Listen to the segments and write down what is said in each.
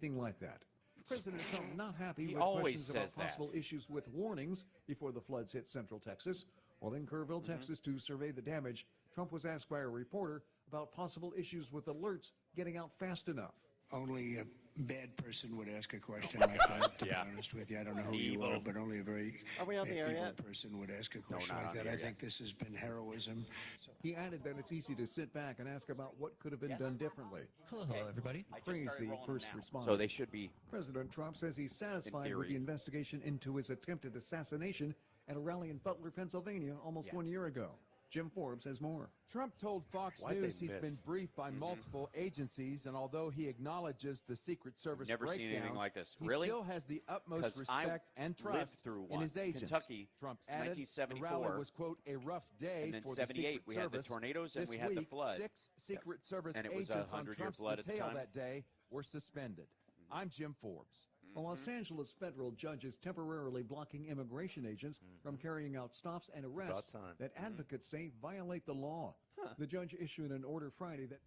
Thing like that. President Trump not happy with always questions about says that. possible issues with warnings before the floods hit central Texas. While in Kerrville, Texas, to survey the damage, Trump was asked by a reporter about possible issues with alerts getting out fast enough. Only a bad person would ask a question like that, to be honest with you. I don't know who you are, but only a very evil person would ask a question like that. I think this has been heroism. He added that it's easy to sit back and ask about what could have been done differently. Hello, everybody. Praise the first responder. So they should be. President Trump says he's satisfied with the investigation into his attempted assassination at a rally in Butler, Pennsylvania, almost 1 year ago. Jim Forbes has more. Trump told Fox News he's been briefed by multiple agencies, and although he acknowledges the Secret Service Never breakdowns, seen anything like this. he Really? still has the utmost respect and trust in his agents. Kentucky, Trump added 1974, the rally was, quote, a rough day and then for 78, the Secret we had the Service. tornadoes and This we had the week, flood. 6 Secret Service And it was agents on 100-year Trump's flood at the detail time. that day were suspended. I'm Jim Forbes. A Los Angeles federal judge is temporarily blocking immigration agents from carrying out stops and arrests that advocates say violate the law. The judge issued an order Friday that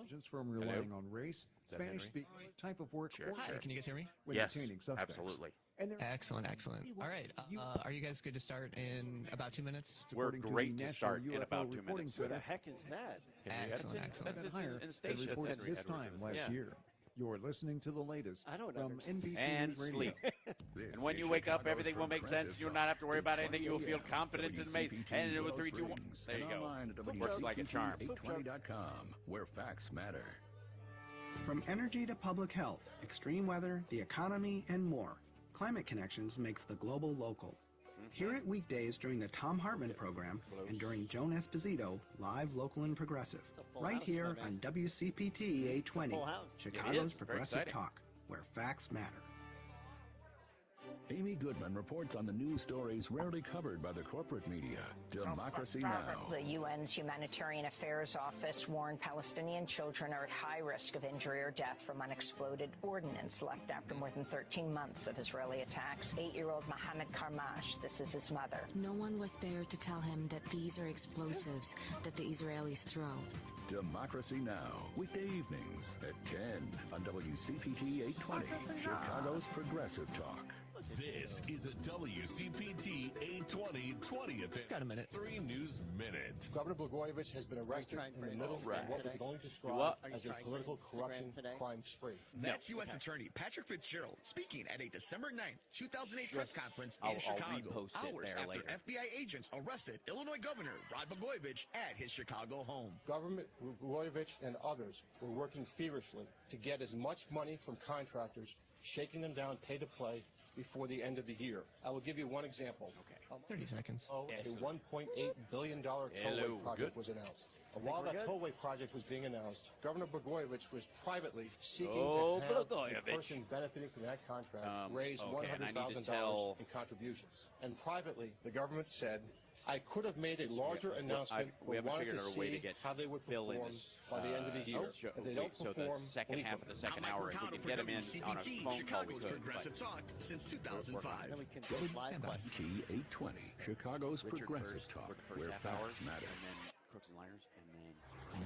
agents from relying on race, Spanish-speaking type of work, or Hi, can you guys hear me? when detaining suspects. Absolutely. And they're Excellent. All right. Are you guys good to start in about 2 minutes? We're according great the to National start in UFO about 2 reporting minutes. center. Who the heck is that? Excellent. That's it higher in the station. than reports Henry this Edwards time in the last station. year. You're listening to the latest I don't from understand. NBC And News Radio. sleep. And when you wake up, everything will make sense. You'll not have to worry about anything. You'll feel confident and amazing. And it will 3, 2, 1. There you go. Online at Works like a charm. WCPT820.com, where facts matter. From energy to public health, extreme weather, the economy, and more, Climate Connections makes the global local. Hear it weekdays during the Tom Hartman program and during Joan Esposito, live, local, and progressive. Right here on WCPT 820, Chicago's Progressive Talk, where facts matter. Amy Goodman reports on the news stories rarely covered by the corporate media. Democracy Now! The UN's Humanitarian Affairs Office warned Palestinian children are at high risk of injury or death from unexploded ordnance left after more than 13 months of Israeli attacks. 8-year-old Mohammed Karmash, this is his mother. No one was there to tell him that these are explosives that the Israelis throw. Democracy Now! Weekday evenings at 10 on WCPT 820, Chicago's Progressive Talk. This is a WCPT 820 20th. Got a minute. 3 News Minute. Governor Blagojevich has been arrested in the middle of what we can only describe as a political corruption crime spree. That's U.S. Attorney Patrick Fitzgerald speaking at a December 9th, 2008 press conference in Chicago. Hours after FBI agents arrested Illinois Governor Rod Blagojevich at his Chicago home. Governor Blagojevich and others were working feverishly to get as much money from contractors, shaking them down pay to play before the end of the year. I will give you one example. 30 seconds. A $1.8 billion tollway project was announced. While that tollway project was being announced, Governor Blagojevich was privately seeking to have the person benefiting from that contract raise $100,000 in contributions. And privately, the government said, I could have made a larger announcement, but wanted to see how they would perform by the end of the year. If they don't perform, so the second half of the second hour, if we can get them in on a phone call, we could. Progressive Talk since 2005. WCPT 820, Chicago's Progressive Talk, where facts matter. Crooks and Liars, and then...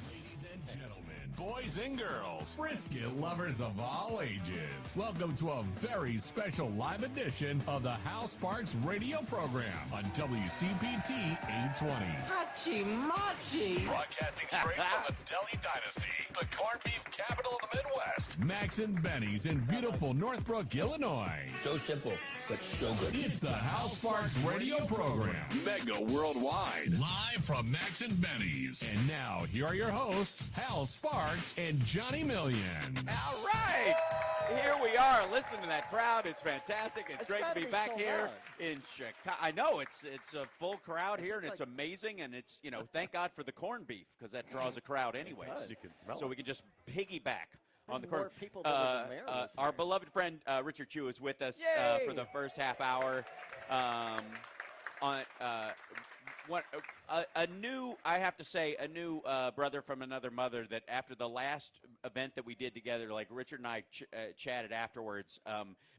Ladies and gentlemen, boys and girls, brisket lovers of all ages, welcome to a very special live edition of the House Sparks radio program on WCPT 820. Hachi Machi! Broadcasting straight from the Delhi Dynasty, the corned beef capital of the Midwest, Max and Benny's in beautiful Northbrook, Illinois. So simple, but so good. It's the House Sparks radio program, mega worldwide, live from Max and Benny's. And now, here are your hosts, Hal Sparks and Johnny Million. All right! Here we are. Listen to that crowd. It's fantastic. It's great to be back here in Chicago. I know, it's a full crowd here, and it's amazing. And it's, thank God for the corned beef, because that draws a crowd anyways. You can smell so we can just piggyback on the more corn. people than the mayor is Our here. beloved friend Richard Chu is with us for the first half hour. I have to say, a new brother from another mother that after the last event that we did together, like Richard and I chatted afterwards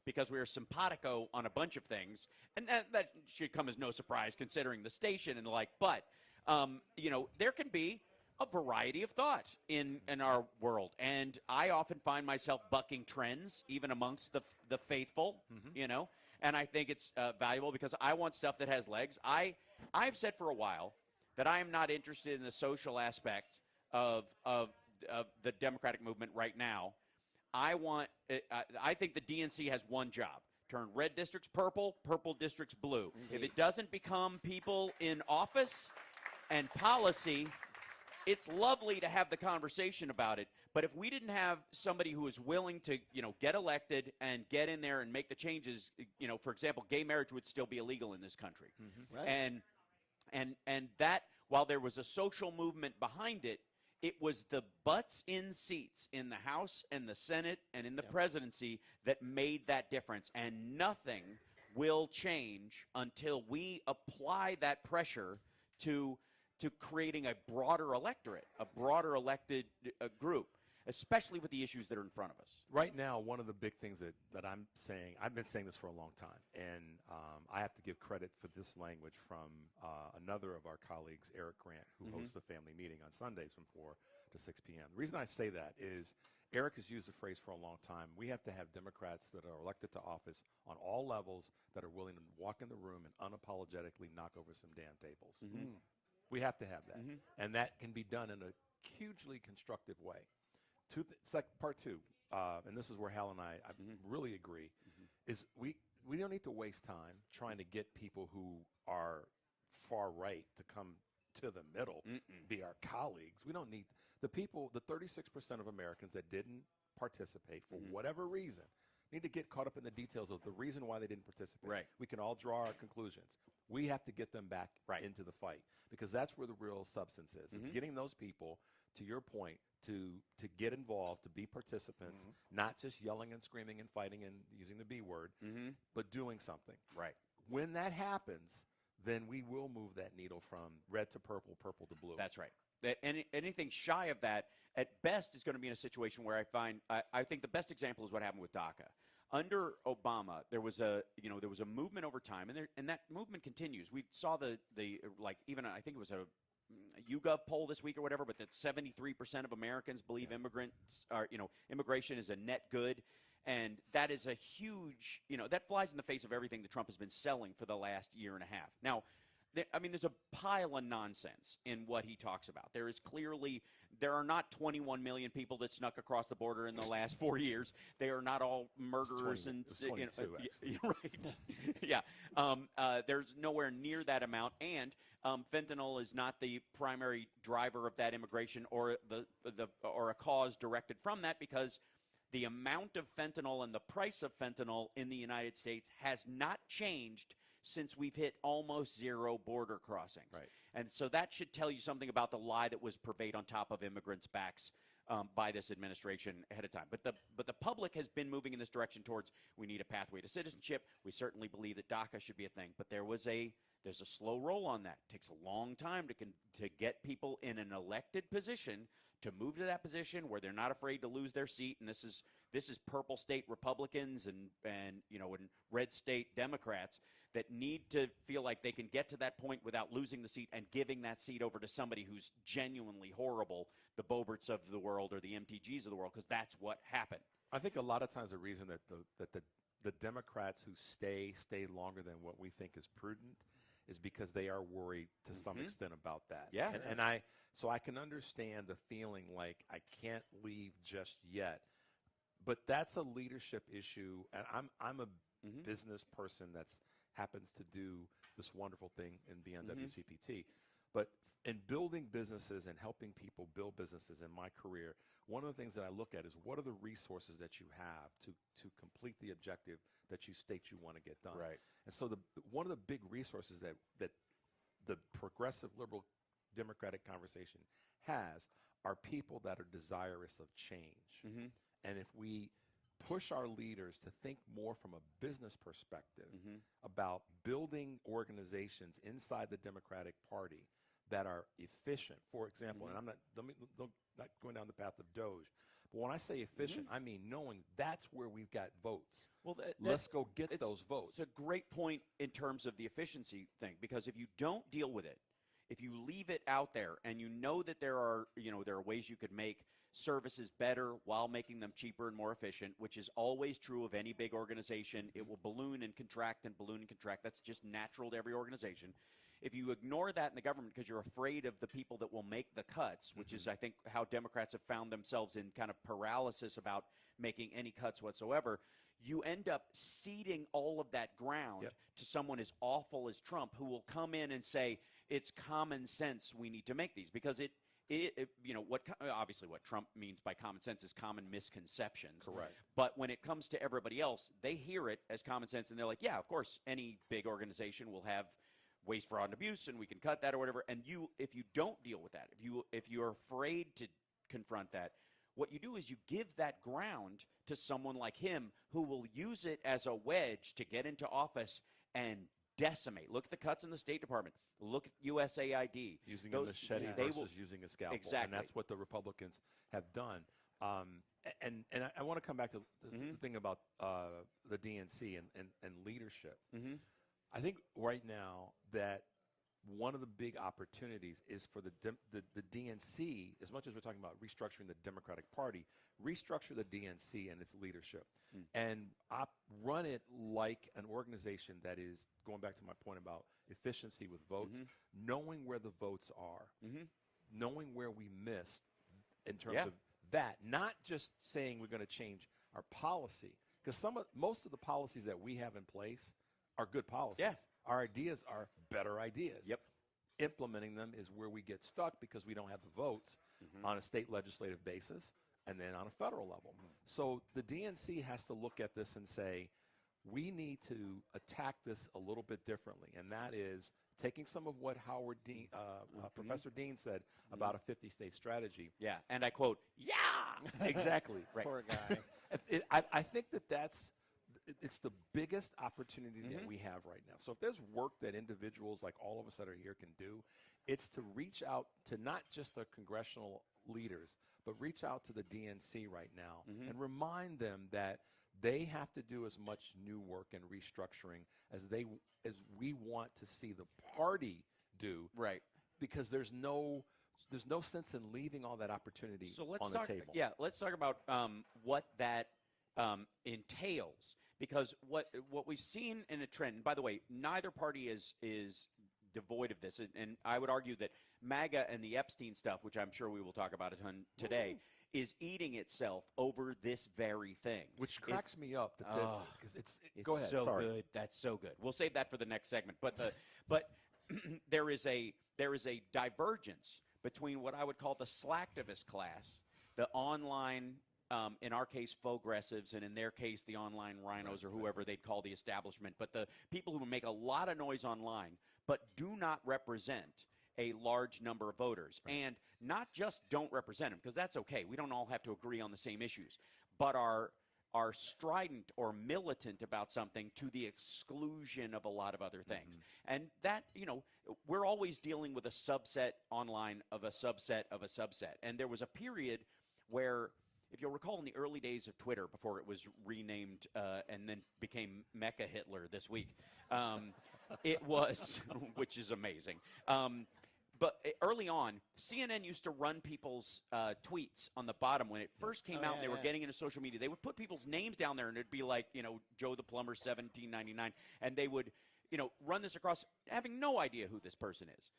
because we were simpatico on a bunch of things. And that should come as no surprise considering the station and the like. But, there can be a variety of thought in our world. And I often find myself bucking trends, even amongst the faithful, you know. And I think it's valuable because I want stuff that has legs. I've said for a while that I am not interested in the social aspect of the Democratic movement right now. I think the DNC has one job: turn red districts purple, purple districts blue. Indeed. If it doesn't become people in office and policy, it's lovely to have the conversation about it. But if we didn't have somebody who is willing to, get elected and get in there and make the changes, for example, gay marriage would still be illegal in this country. Right. And that, while there was a social movement behind it, it was the butts in seats in the House and the Senate and in the presidency that made that difference. And nothing will change until we apply that pressure to creating a broader electorate, a broader elected group, especially with the issues that are in front of us. Right now, one of the big things that I'm saying, I've been saying this for a long time, and I have to give credit for this language from another of our colleagues, Eric Grant, who hosts a family meeting on Sundays from 4 to 6 p.m. The reason I say that is Eric has used the phrase for a long time: we have to have Democrats that are elected to office on all levels that are willing to walk in the room and unapologetically knock over some damn tables. We have to have that. And that can be done in a hugely constructive way. Part two, and this is where Hal and I really agree, is we don't need to waste time trying to get people who are far right to come to the middle, be our colleagues. We don't need the 36% of Americans that didn't participate for whatever reason need to get caught up in the details of the reason why they didn't participate. Right. We can all draw our conclusions. We have to get them back into the fight, because that's where the real substance is. It's getting those people, to your point, to get involved, to be participants, not just yelling and screaming and fighting and using the B word, but doing something. Right. When that happens, then we will move that needle from red to purple, purple to blue. That's right. Anything shy of that, at best, is going to be in a situation where I think the best example is what happened with DACA. Under Obama, there was a movement over time, and that movement continues. We saw even I think it was a YouGov poll this week or whatever, but that 73% of Americans believe immigration is a net good. And that is a huge, that flies in the face of everything that Trump has been selling for the last year and a half. Now, there's a pile of nonsense in what he talks about. There are not 21 million people that snuck across the border in the last 4 years. They are not all murderers and right. Yeah. There's nowhere near that amount, and fentanyl is not the primary driver of that immigration or a cause directed from that, because the amount of fentanyl and the price of fentanyl in the United States has not changed since we've hit almost zero border crossings. Right. And so that should tell you something about the lie that was purveyed on top of immigrants' backs by this administration ahead of time. But the public has been moving in this direction towards, we need a pathway to citizenship. We certainly believe that DACA should be a thing. But there's a slow roll on that. It takes a long time to get people in an elected position to move to that position where they're not afraid to lose their seat. And this is purple state Republicans and red state Democrats that need to feel like they can get to that point without losing the seat and giving that seat over to somebody who's genuinely horrible, the Boberts of the world or the MTGs of the world, because that's what happened. I think a lot of times the reason that the Democrats who stay longer than what we think is prudent is because they are worried to some extent about that. Yeah. So I can understand the feeling like I can't leave just yet, but that's a leadership issue. And I'm a business person that's happens to do this wonderful thing and be on WCPT. But in building businesses and helping people build businesses in my career, one of the things that I look at is what are the resources that you have to complete the objective that you state you want to get done. Right. And so one of the big resources that the progressive liberal democratic conversation has are people that are desirous of change. And if we push our leaders to think more from a business perspective about building organizations inside the Democratic Party that are efficient. For example, and I'm not going down the path of Doge, but when I say efficient, I mean knowing that's where we've got votes. Well, let's go get those votes. It's a great point in terms of the efficiency thing, because if you don't deal with it, if you leave it out there and you know that there are ways you could make services better while making them cheaper and more efficient, which is always true of any big organization. It will balloon and contract and balloon and contract. That's just natural to every organization. If you ignore that in the government because you're afraid of the people that will make the cuts, which is, I think, how Democrats have found themselves in kind of paralysis about making any cuts whatsoever, you end up ceding all of that ground to someone as awful as Trump, who will come in and say, it's common sense we need to make these. Because obviously what Trump means by common sense is common misconceptions. Correct. But when it comes to everybody else, they hear it as common sense, and they're like, yeah, of course, any big organization will have waste, fraud, and abuse, and we can cut that or whatever. And if you don't deal with that, if you're afraid to confront that, what you do is you give that ground to someone like him who will use it as a wedge to get into office and decimate. Look at the cuts in the State Department. Look at USAID. Using a machete versus using a scalpel. Exactly. And that's what the Republicans have done. And I want to come back to the thing about the DNC and leadership. I think right now that one of the big opportunities is for the DNC, as much as we're talking about restructuring the Democratic Party, restructure the DNC and its leadership and run it like an organization that is, going back to my point about efficiency with votes, knowing where the votes are, knowing where we missed in terms of that, not just saying we're going to change our policy, because most of the policies that we have in place are good policies. Yes. Our ideas are better ideas. Yep. Implementing them is where we get stuck because we don't have the votes on a state legislative basis and then on a federal level. So the DNC has to look at this and say, we need to attack this a little bit differently, and that is taking some of what Howard Dean, Professor Dean said about a 50-state strategy. Yeah, and I quote, yeah! Exactly. Right. Poor guy. I think it's the biggest opportunity that we have right now. So if there's work that individuals like all of us that are here can do, it's to reach out to not just the congressional leaders, but reach out to the DNC right now and remind them that they have to do as much new work and restructuring as we want to see the party do. Right. Because there's no sense in leaving all that opportunity on the table. Yeah, let's talk about what that entails. Because what we've seen in a trend, and by the way, neither party is devoid of this, and I would argue that MAGA and the Epstein stuff, which I'm sure we will talk about a ton today, is eating itself over this very thing. Which cracks me up. It's go ahead. So Sorry. good. That's so good. We'll save that for the next segment. But there is a divergence between what I would call the slacktivist class, the online, in our case, progressives, and in their case, the online rhinos or whoever they'd call the establishment, but the people who make a lot of noise online but do not represent a large number of voters. And not just don't represent them, because that's okay. We don't all have to agree on the same issues, but are strident or militant about something to the exclusion of a lot of other things. And that, we're always dealing with a subset online of a subset of a subset. And there was a period where, if you'll recall, in the early days of Twitter, before it was renamed and then became Mecha Hitler this week, it was, which is amazing. But early on, CNN used to run people's tweets on the bottom when it first came out and they were getting into social media. They would put people's names down there, and it'd be like, Joe the Plumber, 1799, and they would, run this across, having no idea who this person is.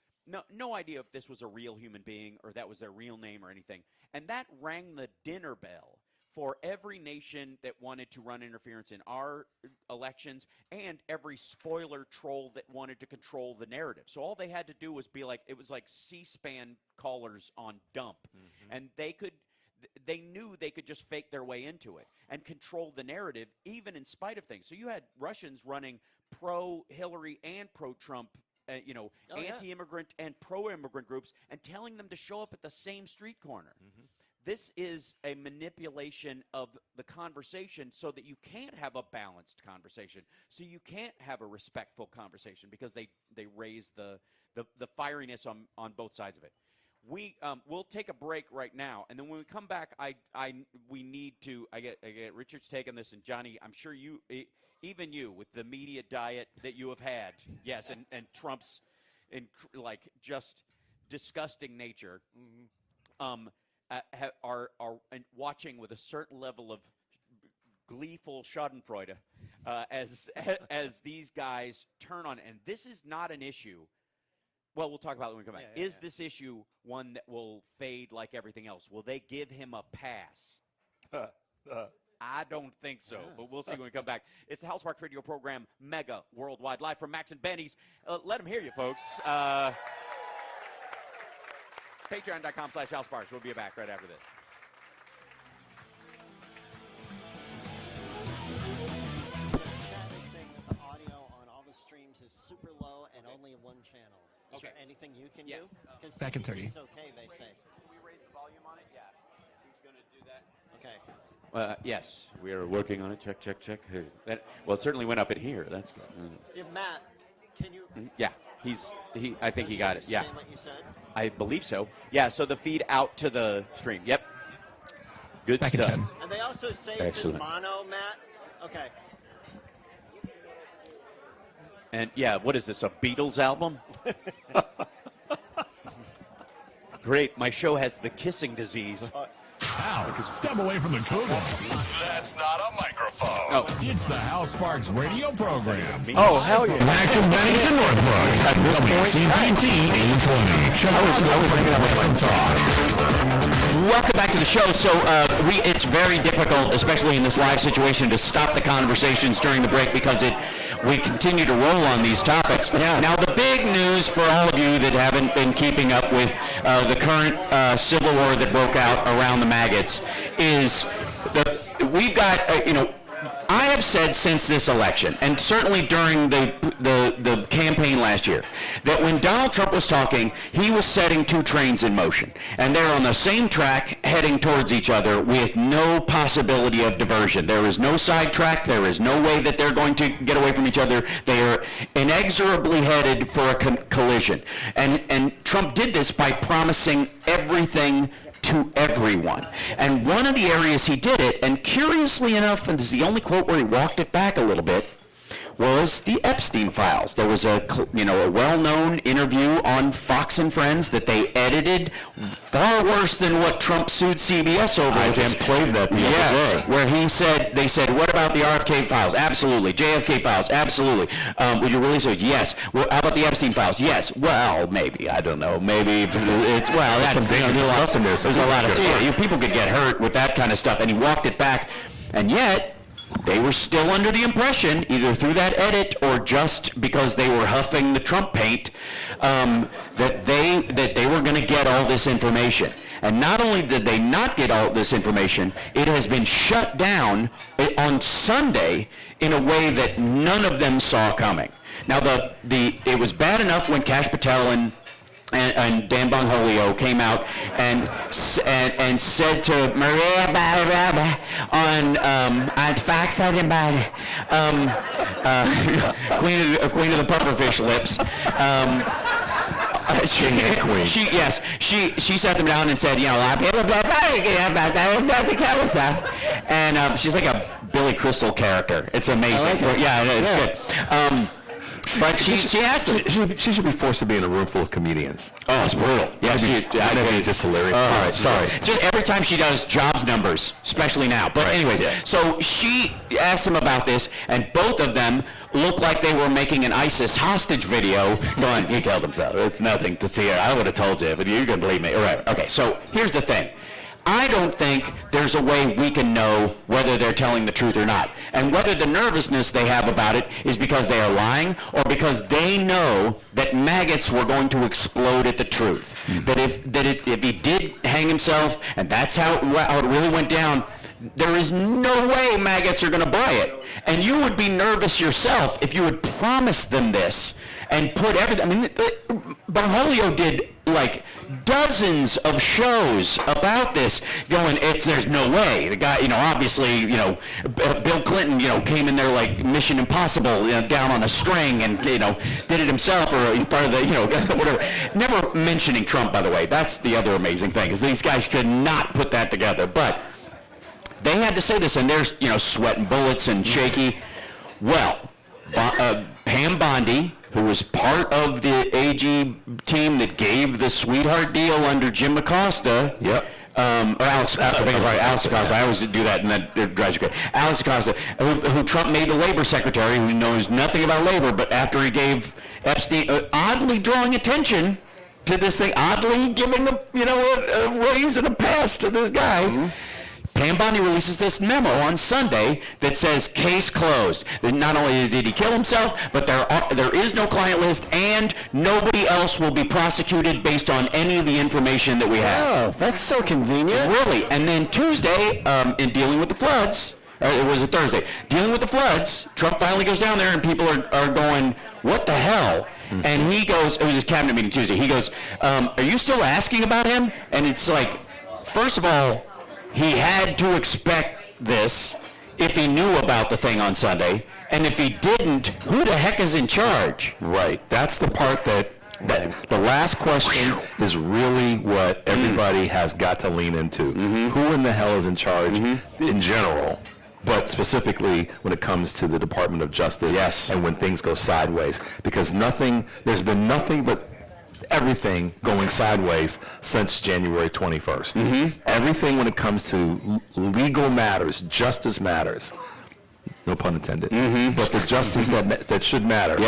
No idea if this was a real human being or that was their real name or anything. And that rang the dinner bell for every nation that wanted to run interference in our elections and every spoiler troll that wanted to control the narrative. So all they had to do was be like, it was like C-SPAN callers on dump. And they knew they could just fake their way into it and control the narrative even in spite of things. So you had Russians running pro-Hillary and pro-Trump anti-immigrant and pro-immigrant groups and telling them to show up at the same street corner. This is a manipulation of the conversation so that you can't have a balanced conversation, so you can't have a respectful conversation because they raise the fieriness on both sides of it. We'll take a break right now, and then when we come back, we need to. I get Richard's taking this, and Johnny, I'm sure even you with the media diet that you have had, yes, and Trump's like just disgusting nature, are watching with a certain level of gleeful Schadenfreude as these guys turn on. And this is not an issue. Well, we'll talk about it when we come back. Is this issue one that will fade like everything else? Will they give him a pass? I don't think so, but we'll see when we come back. It's the House Sparks Radio program, Mega Worldwide, live from Max and Benny's. Let them hear you, folks. Patreon.com/HouseSparks. We'll be back right after this. The audio on all the streams is super low and only in one channel. Is there anything you can do? Back in 30. It's okay, they say. Can we raise the volume on it? Yeah. He's going to do that. Okay. Yes, we are working on it. Check, check, check. Well, it certainly went up in here. That's good. Yeah, Matt, can you? Yeah, I think he got it. Yeah. What you said? I believe so. Yeah, so the feed out to the stream. Yep. Good Back stuff. And they also say it's in mono, Matt. Okay. And yeah, what is this, a Beatles album? Great, my show has the kissing disease. Ow, step away from the cougar. That's not a microphone. Oh. It's the House Sparks radio program. Oh, hell yeah. Max and Benny's in Northbrook at WCPT 820. Welcome back to the show. So it's very difficult, especially in this live situation, to stop the conversations during the break because we continue to roll on these topics. Yeah. Now, the big news for all of you that haven't been keeping up with the current civil war that broke out around the maggots is that we've got, I have said since this election, and certainly during the campaign last year, that when Donald Trump was talking, he was setting two trains in motion. And they're on the same track, heading towards each other with no possibility of diversion. There is no sidetrack. There is no way that they're going to get away from each other. They are inexorably headed for a collision. And Trump did this by promising everything to everyone. And one of the areas he did it, and curiously enough, and this is the only quote where he walked it back a little bit, was the Epstein files. There was a well-known interview on Fox and Friends that they edited far worse than what Trump sued CBS over. I just played that the other day. Where they said, what about the RFK files? Absolutely. JFK files? Absolutely. Would you really say yes? Well, how about the Epstein files? Yes. Well, maybe. I don't know. Maybe there's a lot of people could get hurt with that kind of stuff, and he walked it back, and yet they were still under the impression, either through that edit or just because they were huffing the Trump paint, that they were going to get all this information. And not only did they not get all this information, it has been shut down on Sunday in a way that none of them saw coming. Now, it was bad enough when Kash Patel and Dan Bongholio came out and said to Maria Barabba on Fox Queen of the Pufferfish Lips. She sat them down and said, and she's like a Billy Crystal character. It's amazing. Like it. Yeah, it's good. But she asked him. She should be forced to be in a room full of comedians. Oh, it's brutal. Yeah, that'd be just hilarious. All right, sorry. Just every time she does jobs numbers, especially now. But anyways, so she asked him about this, and both of them looked like they were making an ISIS hostage video going, he killed himself. It's nothing to see it. I would have told you, but you can believe me. All right. Okay, so here's the thing. I don't think there's a way we can know whether they're telling the truth or not. And whether the nervousness they have about it is because they are lying or because they know that maggots were going to explode at the truth. That if he did hang himself and that's how it really went down, there is no way maggots are going to buy it. And you would be nervous yourself if you would promise them this and put everything. I mean, Bongholio did like dozens of shows about this going, there's no way. The guy, obviously, Bill Clinton, came in there like Mission Impossible, down on a string and, did it himself or part of the, whatever. Never mentioning Trump, by the way. That's the other amazing thing is these guys could not put that together. But they had to say this and they're, sweating bullets and shaky. Well, Pam Bondi, who was part of the AG team that gave the sweetheart deal under Jim Acosta. Yep. Or Alex Acosta. I always do that, and that drives you crazy. Alex Acosta, who Trump made the labor secretary, who knows nothing about labor, but after he gave Epstein, oddly drawing attention to this thing, oddly giving a raise and a pass to this guy. Mm-hmm. Pam Bondi releases this memo on Sunday that says case closed. That not only did he kill himself, but there is no client list, and nobody else will be prosecuted based on any of the information that we have. Oh, that's so convenient. Really. And then Tuesday, in dealing with the floods, or it was a Thursday, dealing with the floods, Trump finally goes down there and people are going, what the hell? Mm-hmm. And he goes, it was his cabinet meeting Tuesday, he goes, are you still asking about him? And it's like, first of all, he had to expect this if he knew about the thing on Sunday. And if he didn't, who the heck is in charge? Right. That's the part that the last question is really what everybody has got to lean into. Mm-hmm. Who in the hell is in charge in general, but specifically when it comes to the Department of Justice and when things go sideways? Because there's been nothing but everything going sideways since January 21st. Mm-hmm. Everything when it comes to legal matters, justice matters, no pun intended, but the justice that should matter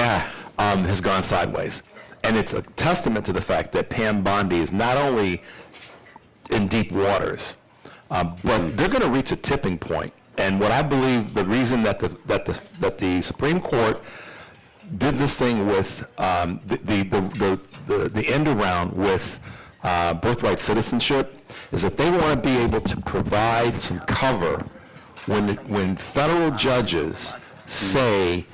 has gone sideways. And it's a testament to the fact that Pam Bondi is not only in deep waters, but they're going to reach a tipping point. And what I believe the reason that the Supreme Court did this thing with the end around with birthright citizenship is that they want to be able to provide some cover when federal judges say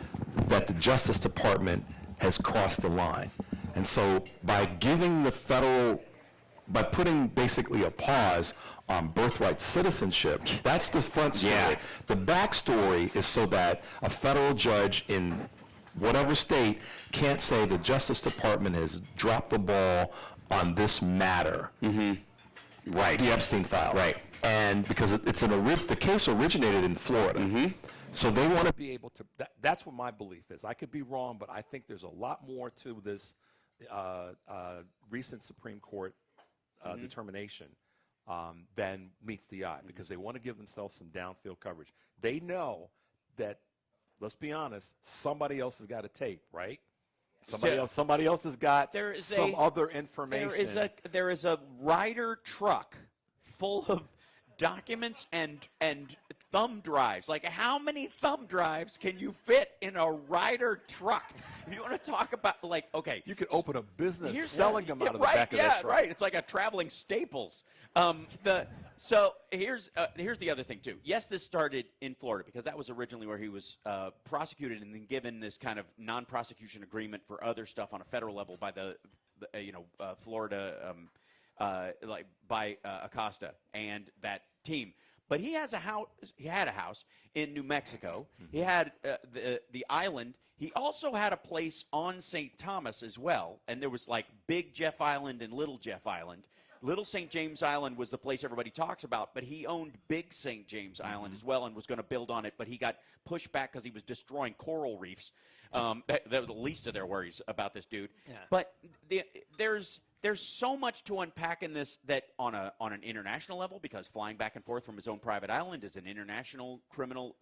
that the Justice Department has crossed the line. And so by putting basically a pause on birthright citizenship, that's the front story. Yeah. The back story is so that a federal judge in whatever state can't say the Justice Department has dropped the ball on this matter. Mm-hmm. Right. The Epstein files. Right. And because the case originated in Florida. Mm-hmm. So they want to be able to, that's what my belief is. I could be wrong, but I think there's a lot more to this recent Supreme Court determination than meets the eye, because they want to give themselves some downfield coverage. They know that, let's be honest, somebody else has got a tape, right? Somebody else has got some other information. There is a Ryder truck full of documents and thumb drives. Like, how many thumb drives can you fit in a Ryder truck? If you want to talk about, like, okay. You could open a business selling them out of the back of that truck. Right. It's like a traveling Staples. So here's the other thing, too. Yes, this started in Florida, because that was originally where he was prosecuted and then given this kind of non-prosecution agreement for other stuff on a federal level by the Florida, by Acosta and that team. But he has a house. He had a house in New Mexico. Mm-hmm. He had the island. He also had a place on St. Thomas as well. And there was like Big Jeff Island and Little Jeff Island. Little St. James Island was the place everybody talks about, but he owned Big St. James Island as well and was going to build on it, but he got pushed back because he was destroying coral reefs. That was the least of their worries about this dude. Yeah. But there's so much to unpack in this that on an international level, because flying back and forth from his own private island is an international criminal,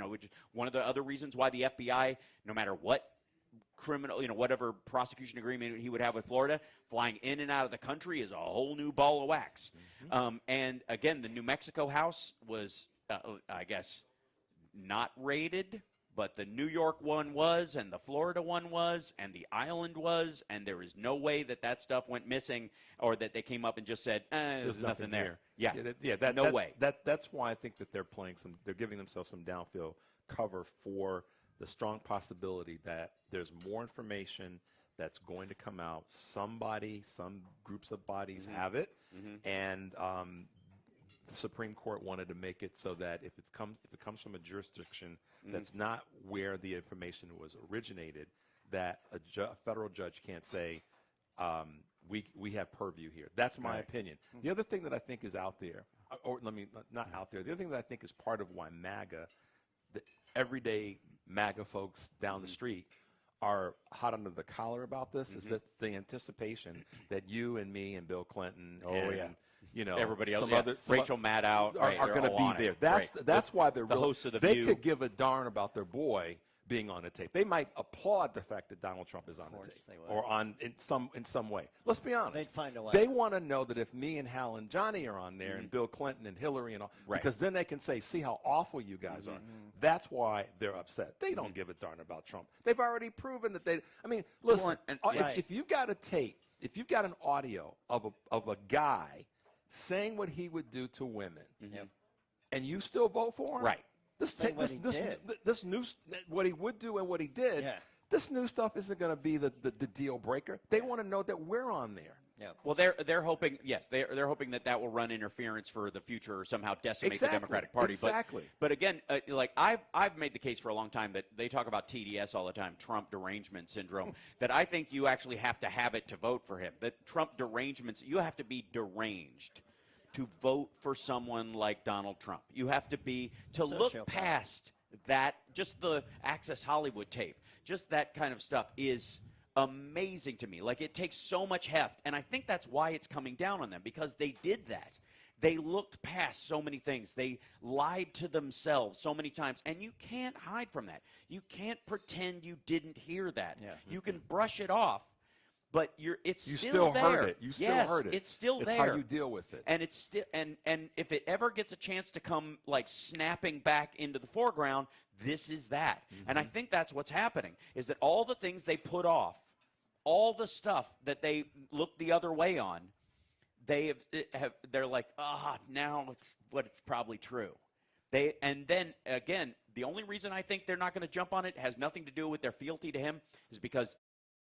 which is one of the other reasons why the FBI, no matter what criminal, whatever prosecution agreement he would have with Florida, flying in and out of the country is a whole new ball of wax. Mm-hmm. And again, the New Mexico house was, I guess, not raided, but the New York one was, and the Florida one was, and the island was, and there is no way that stuff went missing, or that they came up and just said, there's nothing there. Yeah, no way. That's why I think that they're giving themselves some downfield cover for the strong possibility that there's more information that's going to come out. Some groups of bodies have it, and the Supreme Court wanted to make it so that if it comes from a jurisdiction that's not where the information was originated, that a federal judge can't say, we have purview here. That's my opinion. The other thing that I think is out there, not out there, the other thing that I think is part of why MAGA, the everyday MAGA folks down the street, are hot under the collar about this is that the anticipation that you and me and Bill Clinton everybody else, Rachel Maddow are going to be there. That's why they're the hosts of The They View. could give a darn about their boy being on the tape. They might applaud the fact that Donald Trump is on the tape or in some way. Let's be honest. They'd find a way. They want to know that if me and Hal and Johnny are on there and Bill Clinton and Hillary and all, because then they can say, see how awful you guys are. That's why they're upset. They don't give a darn about Trump. They've already proven that they. I mean, listen. If you've got a tape, if you've got an audio of a guy saying what he would do to women, and you still vote for him, right? This new what he would do and what he did. Yeah. This new stuff isn't going to be the deal breaker. They want to know that we're on there. Yeah. Well, they're hoping. Yes, they're hoping that will run interference for the future or somehow decimate the Democratic Party. Exactly. But again, like I've made the case for a long time that they talk about TDS all the time, Trump derangement syndrome. That I think you actually have to have it to vote for him. That Trump derangements, you have to be deranged to vote for someone like Donald Trump. You have to be look past that. Just the Access Hollywood tape, just that kind of stuff is amazing to me. Like, it takes so much heft, and I think that's why it's coming down on them, because they did that. They looked past so many things. They lied to themselves so many times, and you can't hide from that. You can't pretend you didn't hear that. Yeah. You can brush it off, but it's still there. Heard it. You still heard it. It's still there. It's how you deal with it. And it's still and if it ever gets a chance to come like snapping back into the foreground, this is that. And I think that's what's happening, is that all the things they put off, all the stuff that they look the other way on, they're like, now it's probably true. And then again, the only reason I think they're not going to jump on it has nothing to do with their fealty to him, is because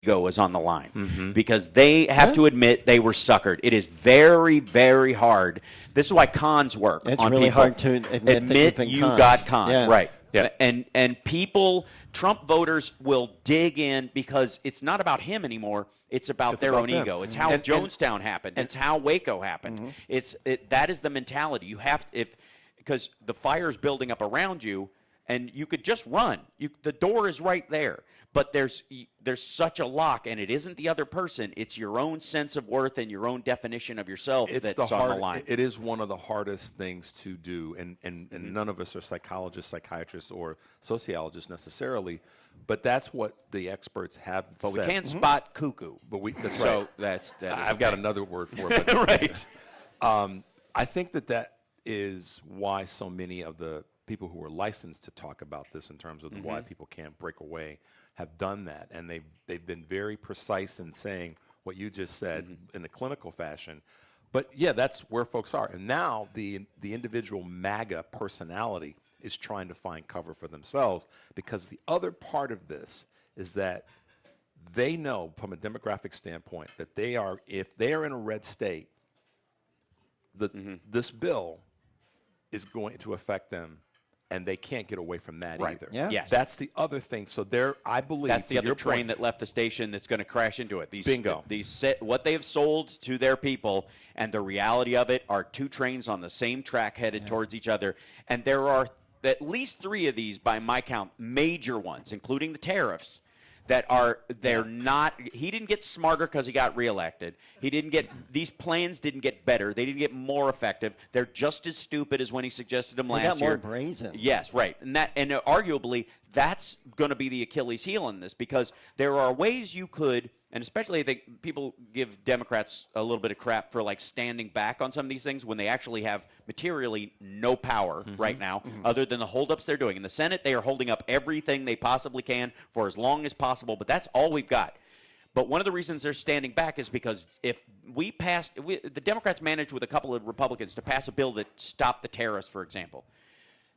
ego is on the line, because they have to admit they were suckered. It is very, very hard. This is why cons work. It's on really people. hard to admit you conned. got conned, Yeah. right? Yeah. And people, Trump voters will dig in because it's not about him anymore. It's about their own ego. It's how Jonestown happened. It's how Waco happened. That is the mentality. You have because the fire's building up around you, and you could just run. The door is right there. But there's such a lock, and it isn't the other person. It's your own sense of worth and your own definition of yourself that's on the line. It is one of the hardest things to do, and none of us are psychologists, psychiatrists, or sociologists necessarily, but that's what the experts have said. But we can spot cuckoo. But that's so right. I've got another word for it. But right. I think that is why so many of the people who are licensed to talk about this in terms of why people can't break away have done that, and they've been very precise in saying what you just said in a clinical fashion. But yeah, that's where folks are, and now the individual MAGA personality is trying to find cover for themselves, because the other part of this is that they know from a demographic standpoint that if they are in a red state, this bill is going to affect them. And they can't get away from that either. Yeah. Yes. That's the other thing. So I believe that's the other train that left the station that's going to crash into it. Bingo. What they have sold to their people, and the reality of it are two trains on the same track headed towards each other. And there are at least three of these, by my count, major ones, including the tariffs, they're not. He didn't get smarter because he got reelected. These plans didn't get better. They didn't get more effective. They're just as stupid as when he suggested them last year. More brazen. Yes, right. And arguably that's going to be the Achilles heel in this, because there are ways you could, and especially I think people give Democrats a little bit of crap for like standing back on some of these things when they actually have materially no power right now, other than the holdups they're doing. In the Senate, they are holding up everything they possibly can for as long as possible, but that's all we've got. But one of the reasons they're standing back is because if the Democrats managed with a couple of Republicans to pass a bill that stopped the tariffs, for example.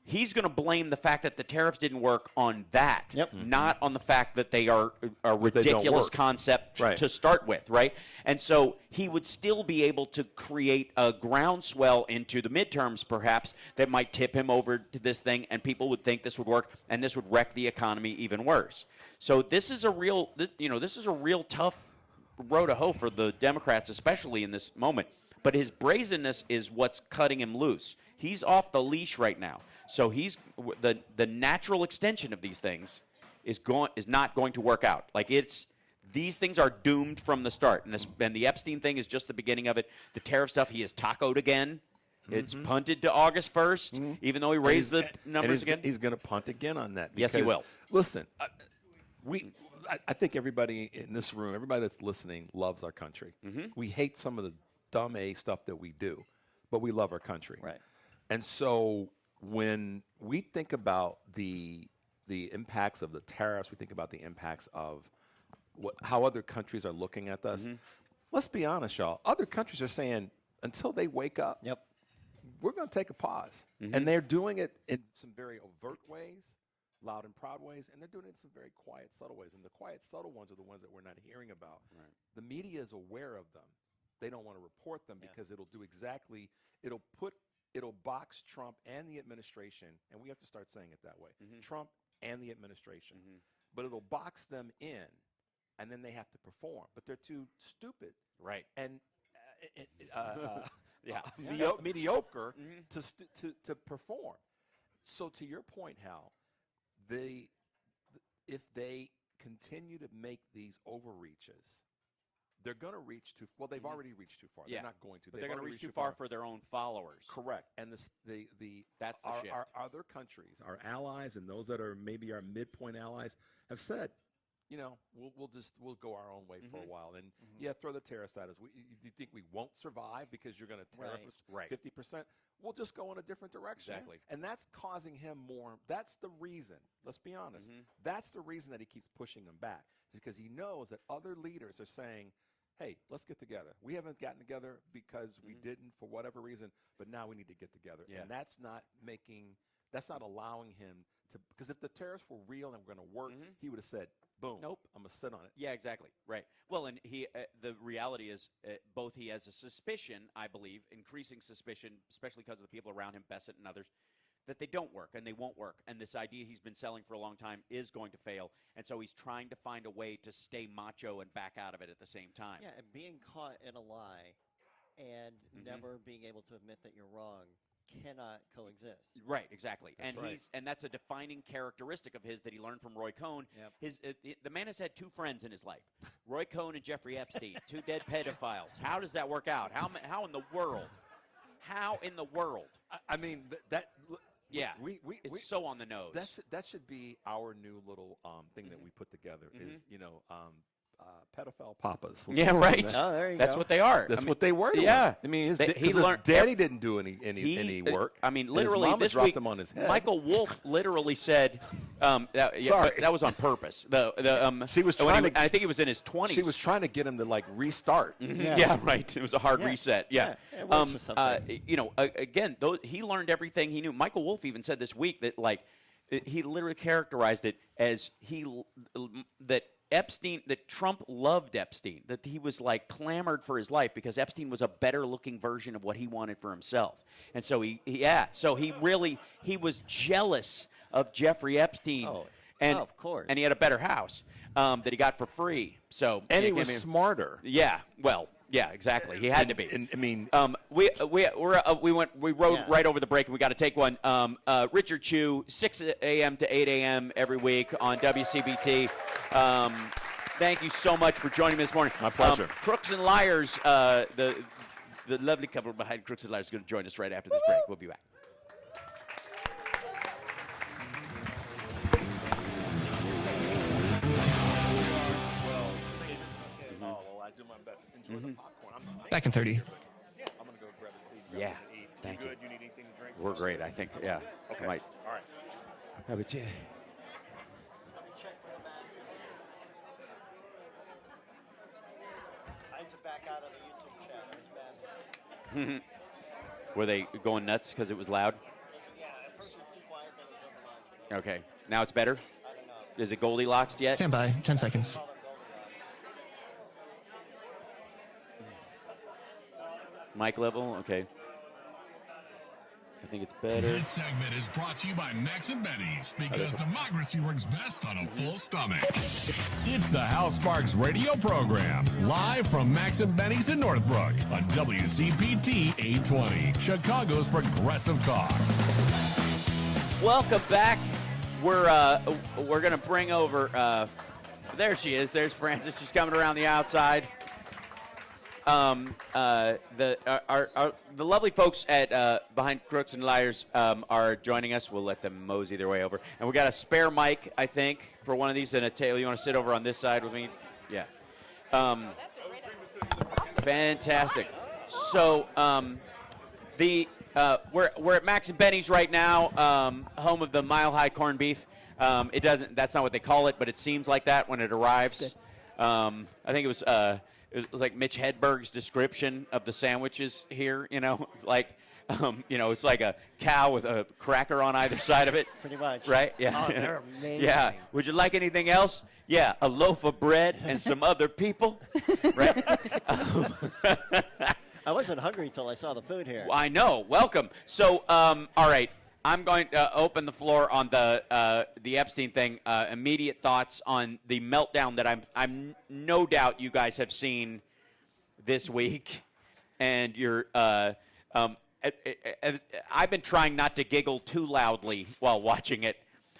He's going to blame the fact that the tariffs didn't work on that, not on the fact that they are a ridiculous concept to start with, right? And so he would still be able to create a groundswell into the midterms, perhaps, that might tip him over to this thing, and people would think this would work, and this would wreck the economy even worse. So this is a real tough row to hoe for the Democrats, especially in this moment. But his brazenness is what's cutting him loose. He's off the leash right now. So he's the natural extension of these things is not going to work out. Like these things are doomed from the start, and the Epstein thing is just the beginning of it. The tariff stuff, he is tacoed again. It's punted to August 1st, even though he raised the numbers again. He's going to punt again on that. Yes, he will. Listen, I think everybody in this room, everybody that's listening, loves our country. We hate some of the dumb stuff that we do, but we love our country. Right. And so when we think about the impacts of the tariffs, we think about the impacts of how other countries are looking at us. Let's be honest, y'all. Other countries are saying, until they wake up, we're going to take a pause. And they're doing it in some very overt ways, loud and proud ways, and they're doing it in some very quiet, subtle ways. And the quiet, subtle ones are the ones that we're not hearing about. Right. The media is aware of them. They don't want to report them because it'll box Trump and the administration, and we have to start saying it that way, Trump and the administration. But it'll box them in, and then they have to perform. But they're too stupid. Right. And mediocre to perform. So to your point, Hal, if they continue to make these overreaches, they're going to reach too. Well, they've already reached too far. They're not going to. But they're going to reach too far for their own followers. Correct. And that's the shift. Our other countries, our allies, and those that are maybe our midpoint allies, have said, we'll go our own way for a while. And throw the tariffs at us. You think we won't survive because you're going to tariff us 50%? We'll just go in a different direction. Exactly. And that's causing him more. That's the reason. Let's be honest. That's the reason that he keeps pushing them back, because he knows that other leaders are saying, hey, let's get together. We haven't gotten together because we didn't for whatever reason, but now we need to get together. Yeah. And that's not allowing him to, because if the tariffs were real and were going to work, he would have said, boom, nope, I'm going to sit on it. Yeah, exactly. Right. Well, and the reality is both he has a suspicion, I believe, increasing suspicion, especially because of the people around him, Bessett and others, that they don't work and they won't work. And this idea he's been selling for a long time is going to fail. And so he's trying to find a way to stay macho and back out of it at the same time. Yeah, and being caught in a lie and never being able to admit that you're wrong cannot coexist. Right, exactly. That's and that's a defining characteristic of his that he learned from Roy Cohn. Yep. The man has had two friends in his life, Roy Cohn and Jeffrey Epstein, two dead pedophiles. How does that work out? How in the world? How in the world? I mean, yeah, it's so on the nose. That should be our new little thing that we put together is, pedophile papas. Yeah, right. Oh, there you That's go. what they are. That's what they were doing. Yeah. I mean, his daddy didn't do any work. I mean, literally his this dropped week, him on his head. Michael Wolff literally said, sorry, that was on purpose. She was trying I think he was in his 20s. She was trying to get him to restart. Yeah, right. It was a hard reset. Yeah. Again, he learned everything he knew. Michael Wolff even said this week that he literally characterized it as that Trump loved Epstein, that he was clamored for his life because Epstein was a better looking version of what he wanted for himself. And so he was jealous of Jeffrey Epstein. Of course. And he had a better house that he got for free. So and he was smarter. Yeah. Well, yeah, exactly. He had to be. I mean, we rode right over the break, and we got to take one. Richard Chu, 6 a.m. to 8 a.m. every week on WCPT. Thank you so much for joining me this morning. My pleasure. Crooks and Liars, the lovely couple behind Crooks and Liars is going to join us right after this break. We'll be back. Do my best. Enjoy the popcorn. Back in 30. I'm going to go grab a seat. Yeah. Thank you. Good? You need anything to drink? We're great, I think. Yeah. Okay. Might. All right. How about you? I had to back out of the YouTube chat. It was bad. Were they going nuts because it was loud? Yeah, at first it was too quiet, then it was overloud. Okay. Now it's better? I don't know. Is it Goldilocks yet? Stand by. 10 seconds. Mic level? Okay. I think it's better. This segment is brought to you by Max and Benny's, because democracy works best on a full stomach. It's the Hal Sparks radio program, live from Max and Benny's in Northbrook on WCPT 820, Chicago's progressive talk. Welcome back we're gonna bring over. There she is. There's Frances. She's coming around the outside. The lovely folks at Behind Crooks and Liars are joining us. We'll let them mosey their way over. And we got a spare mic, I think, for one of these and a table. You want to sit over on this side with me? Yeah. Fantastic. So we're at Max and Benny's right now, home of the Mile High corned beef. That's not what they call it, but it seems like that when it arrives. I think it was like Mitch Hedberg's description of the sandwiches here. Like, it's like a cow with a cracker on either side of it. Pretty much. Right? Yeah. Oh, they're amazing. Yeah. Would you like anything else? Yeah, a loaf of bread and some other people. Right? I wasn't hungry until I saw the food here. I know. Welcome. So, all right. I'm going to open the floor on the Epstein thing. Immediate thoughts on the meltdown that I'm no doubt you guys have seen this week, and you're. I've been trying not to giggle too loudly while watching it,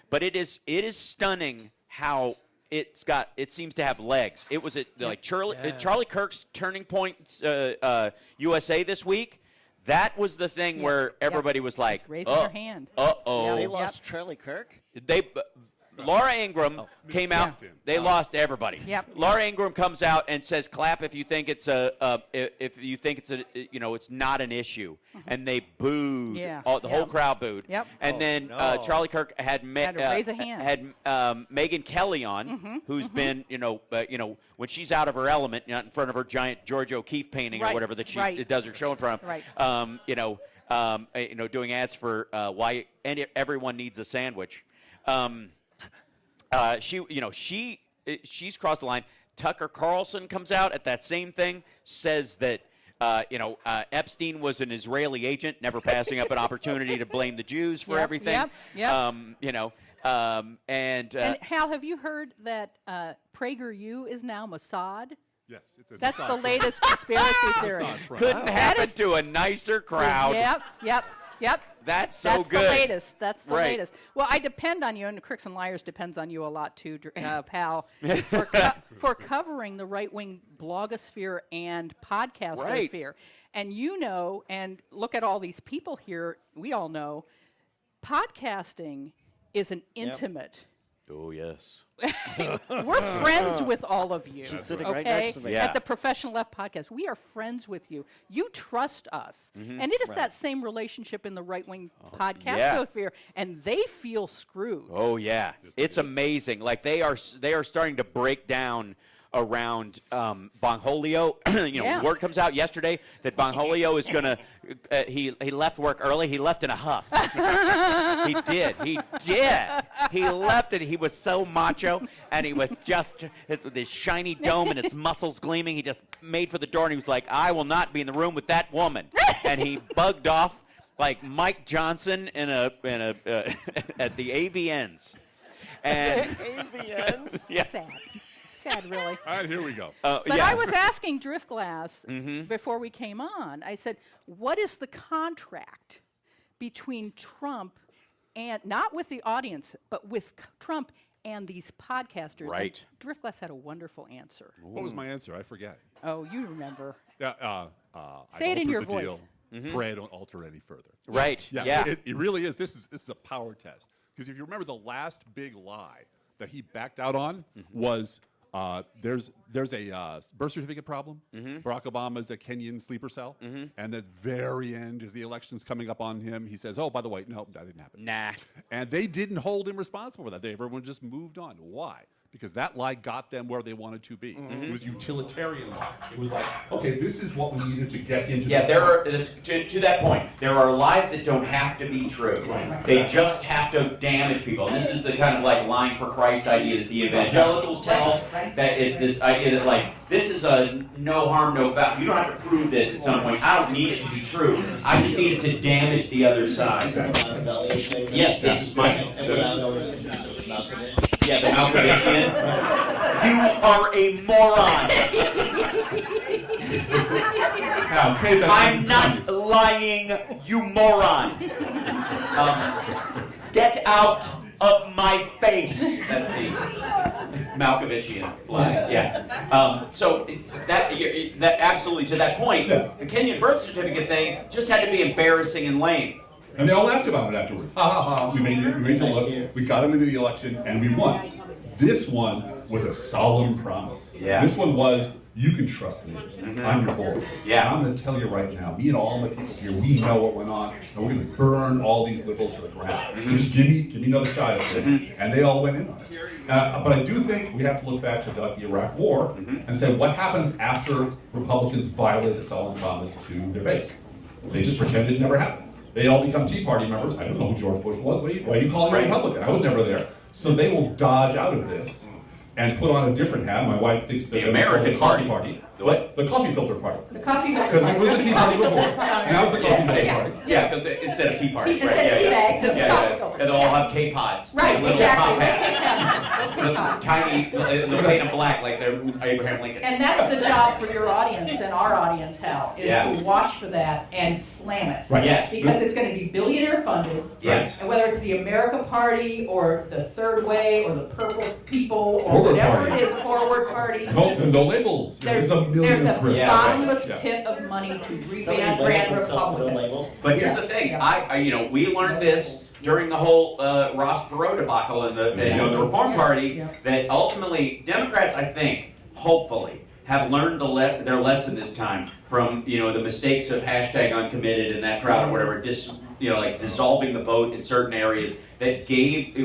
but it is stunning how it seems to have legs. It was like Charlie Kirk's Turning Point USA this week. That was the thing where everybody was like, raising their hand. Uh-oh. They lost Charlie Kirk? Laura Ingraham came out. They lost everybody. Yep. Laura Ingraham comes out and says, "Clap if you think it's it's not an issue." And they booed. Yeah. The whole crowd booed. Yep. And then Charlie Kirk had to raise a hand. Had Megyn Kelly on, who's been when she's out of her element, not in front of her giant George O'Keeffe painting or whatever that she does her show in front of. Right. Doing ads for why everyone needs a sandwich. She's crossed the line. Tucker Carlson comes out at that same thing, says that Epstein was an Israeli agent, never passing up an opportunity to blame the Jews for everything. Yep. And Hal, have you heard that PragerU is now Mossad? Yes, that's the latest conspiracy theory. Couldn't happen to a nicer crowd. Yep. That's so good. That's the latest. Well, I depend on you, and Crooks and Liars depends on you a lot too, pal, for covering the right-wing blogosphere and podcastosphere. And and look at all these people here, we all know, podcasting is an intimate. Oh, yes. We're friends with all of you. She's sitting right next to me. At the Professional Left podcast. We are friends with you. You trust us. And it is that same relationship in the right-wing podcastosphere, and they feel screwed. Oh, yeah. It's amazing. Like, they are starting to break down around Bongholio. Word comes out yesterday that Bongholio is going to he left work early. He left in a huff. He did. He left it. He was so macho, and he was just with his shiny dome and his muscles gleaming. He just made for the door, and he was like, "I will not be in the room with that woman." And he bugged off like Mike Johnson at the AVNs. And AVNs? Yeah. Sad, really. All right, here we go. But I was asking Driftglass before we came on. I said, what is the contract between Trump and, not with the audience, but with Trump and these podcasters? Right. And Driftglass had a wonderful answer. What was my answer? I forget. Oh, you remember. Say it in your voice. Pray I don't alter any further. Right. Yeah. It really is. This is a power test. Because if you remember, the last big lie that he backed out on was there's a birth certificate problem. Barack Obama's a Kenyan sleeper cell. And at the very end, as the election's coming up on him, he says, "Oh, by the way, no, that didn't happen." Nah. And they didn't hold him responsible for that. Everyone just moved on. Why? Because that lie got them where they wanted to be. It was utilitarian lie. It was like, okay, this is what we needed to get into. Yeah, to that point, there are lies that don't have to be true. Right. They just have to damage people. And this is the kind of like lying for Christ idea that the evangelicals tell. That is this idea that like, this is a no harm, no foul. You don't have to prove this at some point. I don't need it to be true. I just need it to damage the other side. Yes, this is my... Yeah, the Malkovichian. You are a moron. I'm not lying, you moron. Get out of my face. That's the Malkovichian flag. Yeah. So that absolutely to that point, the Kenyan birth certificate thing just had to be embarrassing and lame. And they all laughed about it afterwards. Ha ha ha! We made you look. We got him into the election, and we won. This one was a solemn promise. Yeah. This one was, you can trust me. I'm your boy. Yeah. I'm going to tell you right now, me and all the people here, we know what went on, and we're going to burn all these liberals to the ground. So just give me another shot at this. And they all went in on it. But I do think we have to look back to the Iraq War and say, what happens after Republicans violate a solemn promise to their base? They just pretend it never happened. They all become Tea Party members. I don't know who George Bush was. Why are you calling me a Republican? I was never there. So they will dodge out of this and put on a different hat. My wife thinks the American Coffee Party. What? The Coffee Filter Party. The Coffee Filter Because it was the Tea Party before. And now it's the Coffee Filter Party. Yeah, because instead of Tea Party. Instead of tea bags, it's coffee filter. And they'll all have K-pods. Right, little exactly. top hats. Tiny, they'll paint them black like they're Abraham Lincoln. And that's the job for your audience and our audience, Hal, is to watch for that and slam it. Right. Yes. Because it's going to be billionaire funded. Yes. And whether it's the America Party or the Third Way or the Purple People or Forward whatever Party. it is, Forward Party. No labels. There's a million There's a groups. bottomless pit of money to rebrand Republicans. But here's the thing, we learned this during the whole Ross Perot debacle and the Reform Party, that ultimately Democrats, I think, hopefully, have learned their lesson this time from the mistakes of #uncommitted and that crowd or whatever, dissolving the vote in certain areas that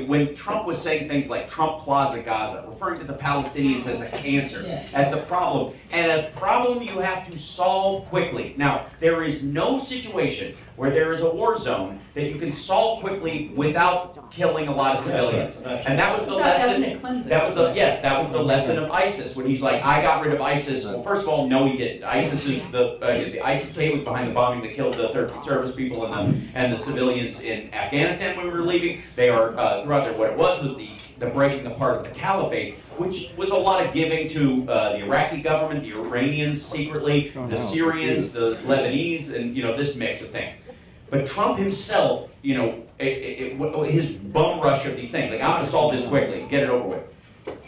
when Trump was saying things like Trump Plaza Gaza, referring to the Palestinians as a cancer, as the problem, and a problem you have to solve quickly. Now, there is no situation where there is a war zone that you can solve quickly without killing a lot of civilians. And that was the lesson. That was the lesson of ISIS, when he's like, I got rid of ISIS. Well, first of all, no, he didn't. ISIS is the ISIS-K was behind the bombing that killed the 13 service people and the civilians in Afghanistan when we were leaving. They are throughout there. What it was the breaking apart of the caliphate, which was a lot of giving to the Iraqi government, the Iranians secretly, the Syrians, the Lebanese, and this mix of things. But Trump himself, his bum rush of these things, like, I'm going to solve this quickly, get it over with.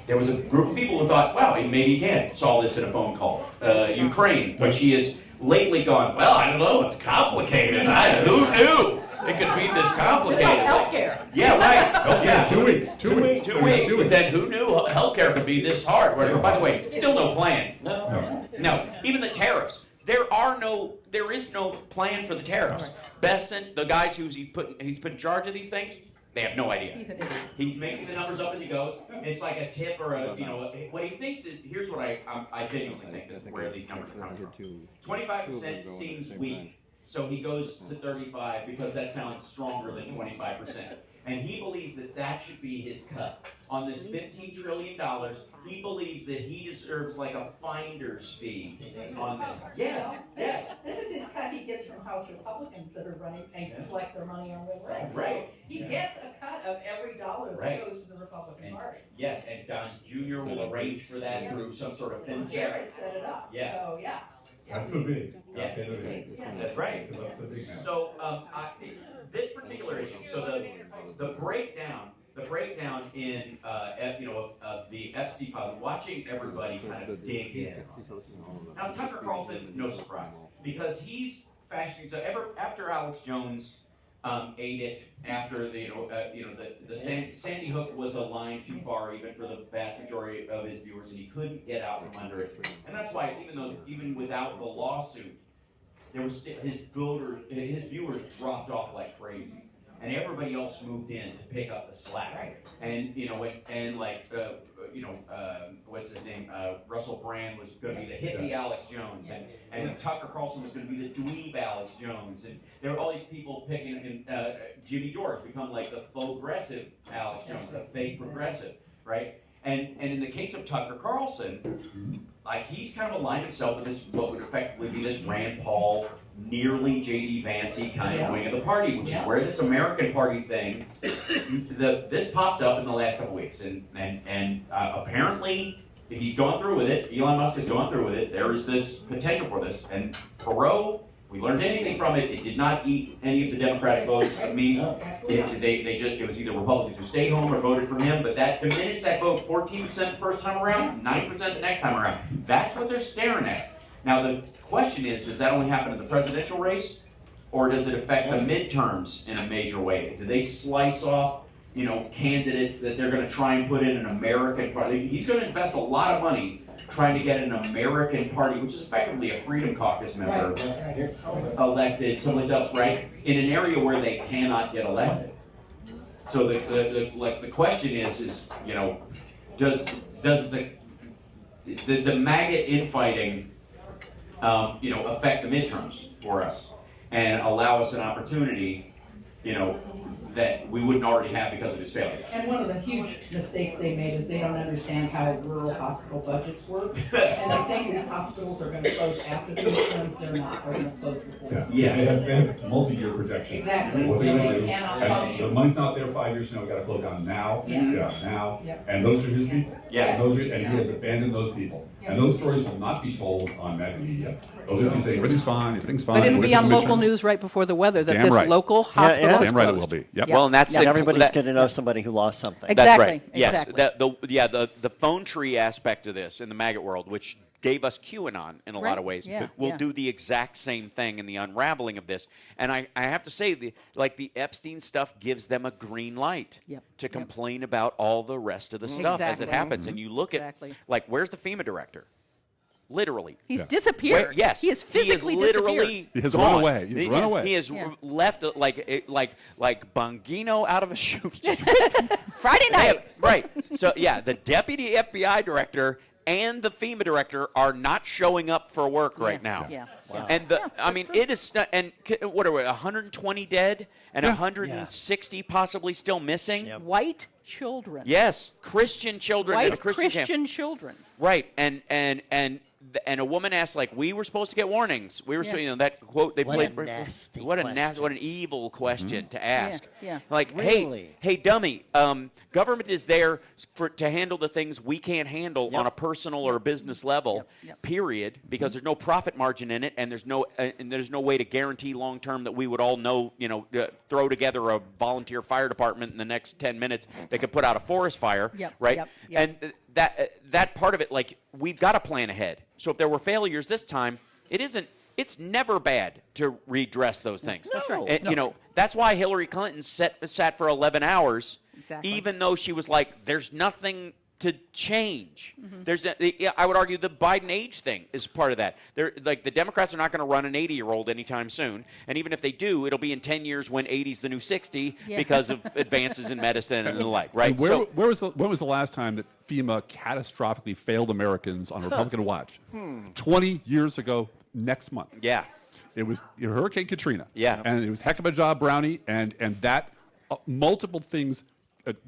There was a group of people who thought, wow, maybe he can solve this in a phone call. Ukraine, which he has lately gone, well, I don't know, it's complicated. Who knew it could be this complicated? It's like healthcare. Yeah, right. Yeah, 2 weeks. 2 weeks. 2 weeks. But then who knew healthcare could be this hard? Whatever. By the way, still no plan. No. Even the tariffs. There is no plan for the tariffs. Besson, the guys he's put in charge of these things, they have no idea. He's making the numbers up as he goes. It's like a tip or what he thinks is, here's what I genuinely think this is where these numbers are coming from. 25% seems weak, so he goes to 35 because that sounds stronger than 25%. And he believes that should be his cut. On this $15 trillion, he believes that he deserves like a finder's fee on this. Yes. This is his cut he gets from House Republicans that are running and collect their money on the rent. Right. So he gets a cut of every dollar that goes to the Republican Party. Yes, and Don Jr. will arrange for that through some sort of fin Garrett set it up. Yeah. So, That's the big. That's right. So this particular issue, so the breakdown in the Epstein file, watching everybody kind of dig in. Now Tucker Carlson, no surprise, because he's fashioning. So after Alex Jones ate it, after the Sandy Hook was a line too far even for the vast majority of his viewers, and he couldn't get out from under it. And that's why even without the lawsuit, there was still his viewers dropped off like crazy. And everybody else moved in to pick up the slack. And what's his name? Russell Brand was going to be the hippie Alex Jones, and Tucker Carlson was going to be the dweeb Alex Jones, and there were all these people picking. And Jimmy George become like the faux progressive Alex Jones, the fake progressive, right? And in the case of Tucker Carlson, like he's kind of aligned himself with this what would effectively be this Rand Paul, nearly J.D. Vance-y kind of wing of the party, which is where this American Party thing, this popped up in the last couple weeks, and apparently he's gone through with it. Elon Musk has gone through with it. There is this potential for this, and Perot we learned anything from it, it did not eat any of the Democratic votes. I mean, it was either Republicans who stayed home or voted for him, but that diminished that vote 14% the first time around, 9% the next time around. That's what they're staring at. Now the question is, does that only happen in the presidential race, or does it affect the midterms in a major way? Do they slice off, candidates that they're going to try and put in an American party? He's going to invest a lot of money trying to get an American party, which is effectively a Freedom Caucus member, elected someplace else, right? In an area where they cannot get elected. So the question is does the MAGA infighting affect the midterms for us and allow us an opportunity, that we wouldn't already have because of his failure? And one of the huge mistakes they made is they don't understand how rural hospital budgets work. And they think these hospitals are going to close after the midterms. They're not. They're going to close before. Yeah. They have multi-year projections. Exactly. What they're going to do. Cannot And function. the money's not there 5 years from now. We got to close down now. Yeah. Now. Yeah. And those are his people. Yeah. And he has abandoned those people. Yeah. And those stories will not be told on MAGA media. Those are saying everything's fine. But it'll be on local news right before the weather that this local hospital is Damn right it closed. will be. Yep. Well, and that's everybody's going to know somebody who lost something. Exactly. That's right. Exactly. Yes. The phone tree aspect of this in the MAGA world, which gave us QAnon in a lot of ways, will do the exact same thing in the unraveling of this. And I have to say, the Epstein stuff gives them a green light to complain about all the rest of the stuff as it happens. And you look at, where's the FEMA director? Literally. He's disappeared. Yes. He has physically literally He has gone. run away. He has run away. He has left like Bongino out of a shoe. Friday night. Right. So, the deputy FBI director and the FEMA director are not showing up for work right now. Yeah. Wow. And it is, and what are we, 120 dead and 160 possibly still missing? White children. Yes, Christian children. White at a Christian camp. children. Right, and a woman asked, we were supposed to get warnings. We were, that quote they played. What an evil question to ask. Yeah. Really? hey, dummy. Government is there to handle the things we can't handle on a personal or a business level. Period. Because there's no profit margin in it, and there's no way to guarantee long term that we would all know. Throw together a volunteer fire department in the next 10 minutes that could put out a forest fire. Right. And that part of it, we've got to plan ahead. So if there were failures this time, it's never bad to redress those things. That's right. And, that's why Hillary Clinton sat for 11 hours, even though she was like, there's nothing to change. I would argue the Biden age thing is part of that. The Democrats are not going to run an 80-year-old anytime soon, and even if they do, it'll be in 10 years when 80's the new 60 because of advances in medicine and the like, right? When was the last time that FEMA catastrophically failed Americans on a Republican watch? 20 years ago next month. Yeah. It was Hurricane Katrina. Yeah. And it was heck of a job, Brownie, and that multiple things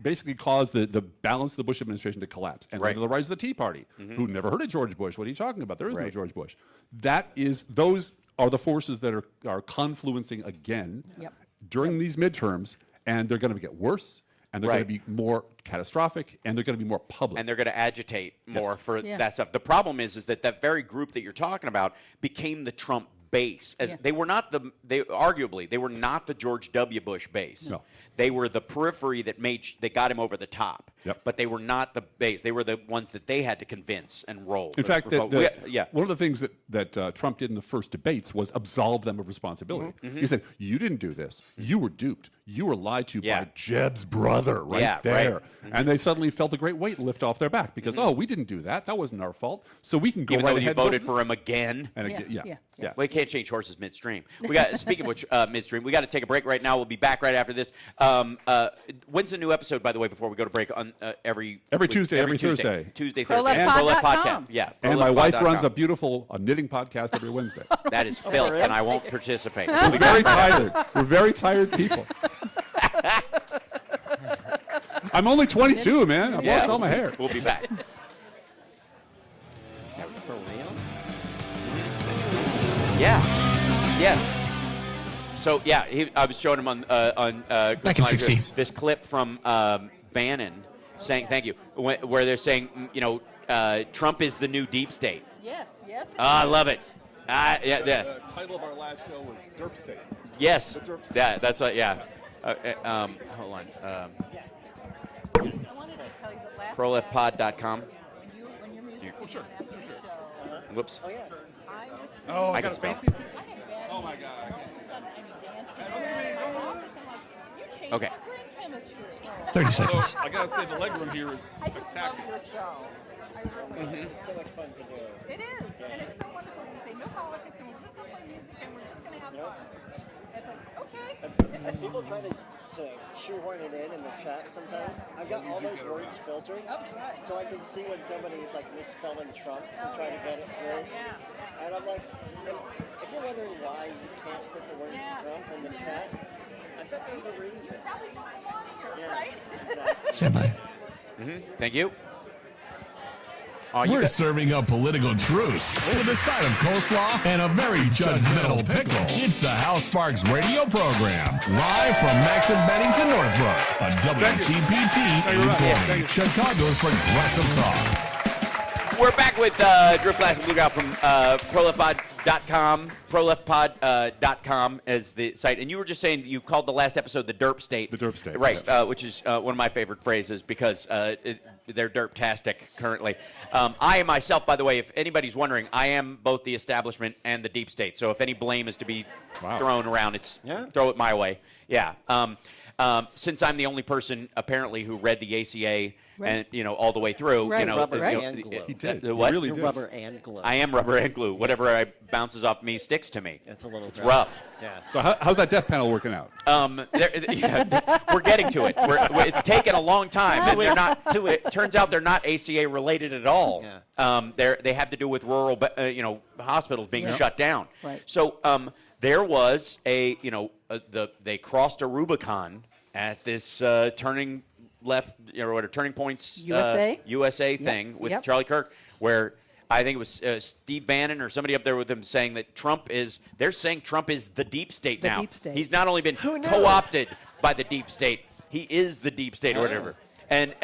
basically caused the balance of the Bush administration to collapse. And the rise of the Tea Party, who never heard of George Bush. What are you talking about? There is no George Bush. Those are the forces that are confluencing again during these midterms, and they're going to get worse, and they're going to be more catastrophic, and they're going to be more public. And they're going to agitate more for that stuff. The problem is that very group that you're talking about became the Trump base. They were not arguably they were not the George W. Bush base. No. They were the periphery that got him over the top. But they were not the base. They were the ones that they had to convince and roll. In fact, one of the things that Trump did in the first debates was absolve them of responsibility. He said, you didn't do this. You were duped. You were lied to by Jeb's brother there. And they suddenly felt a great weight lift off their back because, we didn't do that. That wasn't our fault. So we can go even right though ahead. You voted for him again. And again, Well, we can't change horses midstream. Speaking of which, midstream, we got to take a break right now. We'll be back right after this. When's the new episode, by the way, before we go to break? On every Tuesday, every Thursday. Tuesday, Thursday. And ProLeft Podcast. Yeah. And my wife runs a beautiful knitting podcast every Wednesday. That is filth, and I won't participate. We're very tired. We're very tired people. I'm only 22, man. I've lost all my hair. We'll be back. For real? Yeah. Yes. So I was showing him on Back in 60. This clip from Bannon saying thank you, where they're saying Trump is the new deep state. Yes. I love it. Yeah. The title of our last show was Derp State. Yes. The Derp State. Yeah, that's what. Yeah. Hold on. ProLeftPod.com. Oh, sure. Whoops. Oh, yeah. Oh, I can spell. Oh, my God. Okay. 30 seconds. I got to say, the legroom here is I just love spectacular. your show. It's so much fun to do. It is, and it's so wonderful. You say no politics, and we're just going to play music, and we're just going to have fun. It's like, okay. And people try to shoehorn it in the chat sometimes. I've got all those words filtered, so I can see when somebody is like misspelling Trump to try to get it through. And I'm like, if you're wondering why you can't put the word Trump in the chat, I bet there's a reason. Probably don't belong here, right? Exactly. Stand by. Thank you. We're serving up political truth with a side of coleslaw and a very judgmental pickle. It's the Hal Sparks radio program, live from Max and Benny's in Northbrook on WCPT 820, Chicago's progressive talk. We're back with Drip Glass and Bluegrass from ProLeftPod.com. ProLeftPod.com is the site. And you were just saying you called the last episode the Derp State. The Derp State. Right, which is one of my favorite phrases because they're derptastic currently. I myself, by the way, if anybody's wondering, I am both the establishment and the deep state. So if any blame is to be thrown around, throw it my way. Yeah. Since I'm the only person apparently who read the ACA and all the way through, Rubber and glue. He did. What? He really You're did. rubber and glue. I am rubber and glue. Whatever bounces off me sticks to me. It's a little It's rough. Yeah. So how's that death panel working out? We're getting to it. It's taken a long time. And they're not. It turns out they're not ACA related at all. They have to do with rural, hospitals being shut down. Right. So there was they crossed a Rubicon at this turning left, turning points USA thing with Charlie Kirk, where I think it was Steve Bannon or somebody up there with him saying that they're saying Trump is the deep state now. Deep state. He's not only been co-opted by the deep state, he is the deep state or whatever. And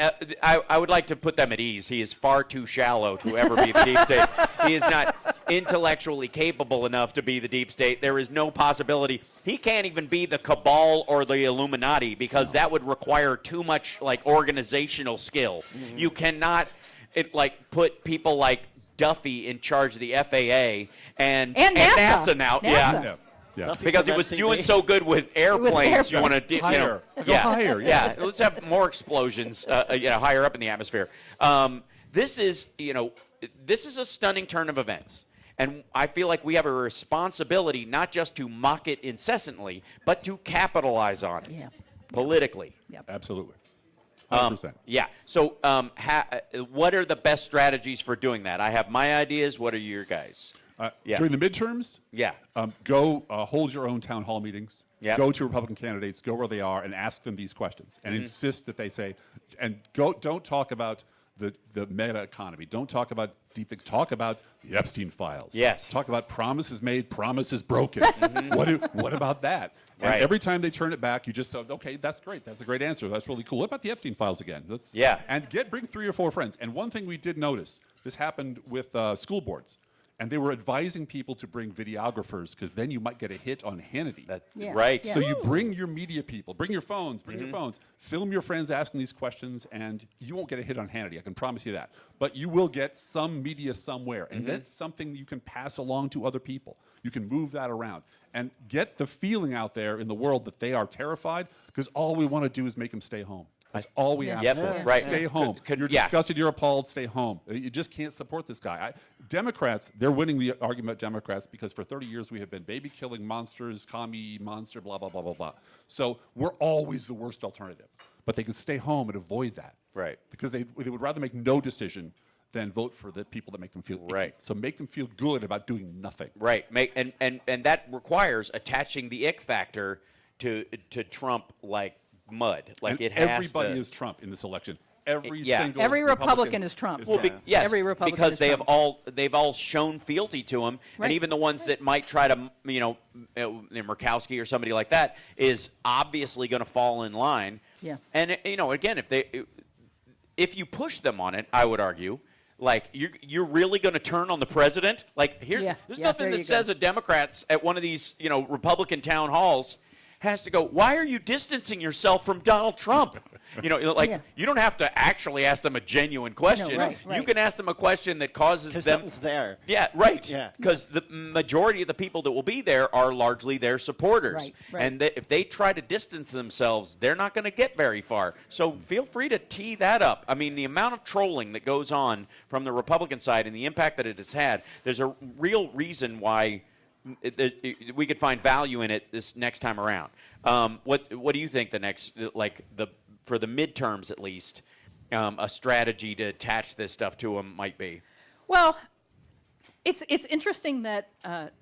I would like to put them at ease. He is far too shallow to ever be the deep state. He is not intellectually capable enough to be the deep state. There is no possibility. He can't even be the cabal or the Illuminati because that would require too much organizational skill. You cannot put people like Duffy in charge of the FAA and NASA now. Yeah. Because he was doing so good with airplanes. You want to higher. Higher. Yeah. Let's have more explosions. Higher up in the atmosphere. This is a stunning turn of events, and I feel like we have a responsibility not just to mock it incessantly, but to capitalize on it politically. Absolutely. 100%. Yeah. So, what are the best strategies for doing that? I have my ideas. What are your guys? During the midterms, go hold your own town hall meetings. Yeah. Go to Republican candidates, go where they are, and ask them these questions, and insist that they say, and don't talk about the meta economy. Don't talk about deep things. Talk about the Epstein files. Yes. Talk about promises made, promises broken. What about that? And Right. every time they turn it back, you just say, okay, that's great. That's a great answer. That's really cool. What about the Epstein files again? And bring 3 or 4 friends. And one thing we did notice, this happened with school boards. And they were advising people to bring videographers because then you might get a hit on Hannity. Right. So you bring your media people, bring your phones, film your friends asking these questions, and you won't get a hit on Hannity. I can promise you that. But you will get some media somewhere, and that's something you can pass along to other people. You can move that around and get the feeling out there in the world that they are terrified because all we want to do is make them stay home. That's all we ask for. Right. Stay home. You're disgusted, you're appalled, stay home. You just can't support this guy. Democrats, they're winning the argument, Democrats, because for 30 years we have been baby-killing monsters, commie monster, blah, blah, blah, blah, blah. So we're always the worst alternative. But they can stay home and avoid that. Right. Because they would rather make no decision than vote for the people that make them feel icky. So make them feel good about doing nothing. Right. And that requires attaching the ick factor to Trump like mud. Like it has everybody is Trump in this election. Every Republican is Trump. Well, yes, every Republican because is they've Trump. all shown fealty to him, and even the ones that might try to, Murkowski or somebody like that is obviously going to fall in line. Yeah. And again, if you push them on it, I would argue Like, you're really going to turn on the president? Like, there's nothing that says a Democrat at one of these, Republican town halls has to go, why are you distancing yourself from Donald Trump? You don't have to actually ask them a genuine question. No, right. You can ask them a question that causes them. Something's there. Yeah, right. Yeah. Because the majority of the people that will be there are largely their supporters. Right. And if they try to distance themselves, they're not going to get very far. So feel free to tee that up. I mean, the amount of trolling that goes on from the Republican side and the impact that it has had, there's a real reason why we could find value in it this next time around. What do you think for the midterms at least, a strategy to attach this stuff to them might be? Well, it's interesting that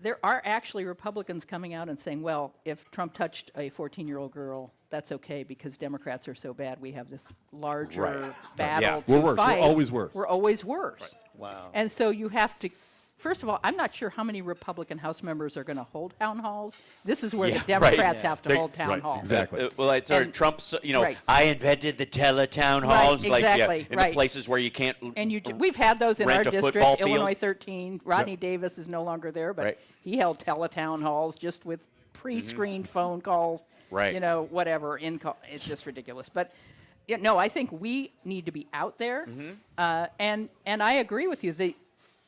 there are actually Republicans coming out and saying, well, if Trump touched a 14-year-old girl, that's okay because Democrats are so bad. We have this larger battle to We're worse. fight. We're always worse. We're always worse. Right. Wow. And so you have to. First of all, I'm not sure how many Republican House members are going to hold town halls. This is where the Democrats have to hold town halls. Exactly. Trump's, right. I invented the teletown halls. Right, exactly. In the places where you can't And we've had those in our district, Illinois field. 13. Rodney Davis is no longer there, but he held teletown halls just with pre-screened phone calls. Right. Whatever. It's just ridiculous. But no, I think we need to be out there. And I agree with you.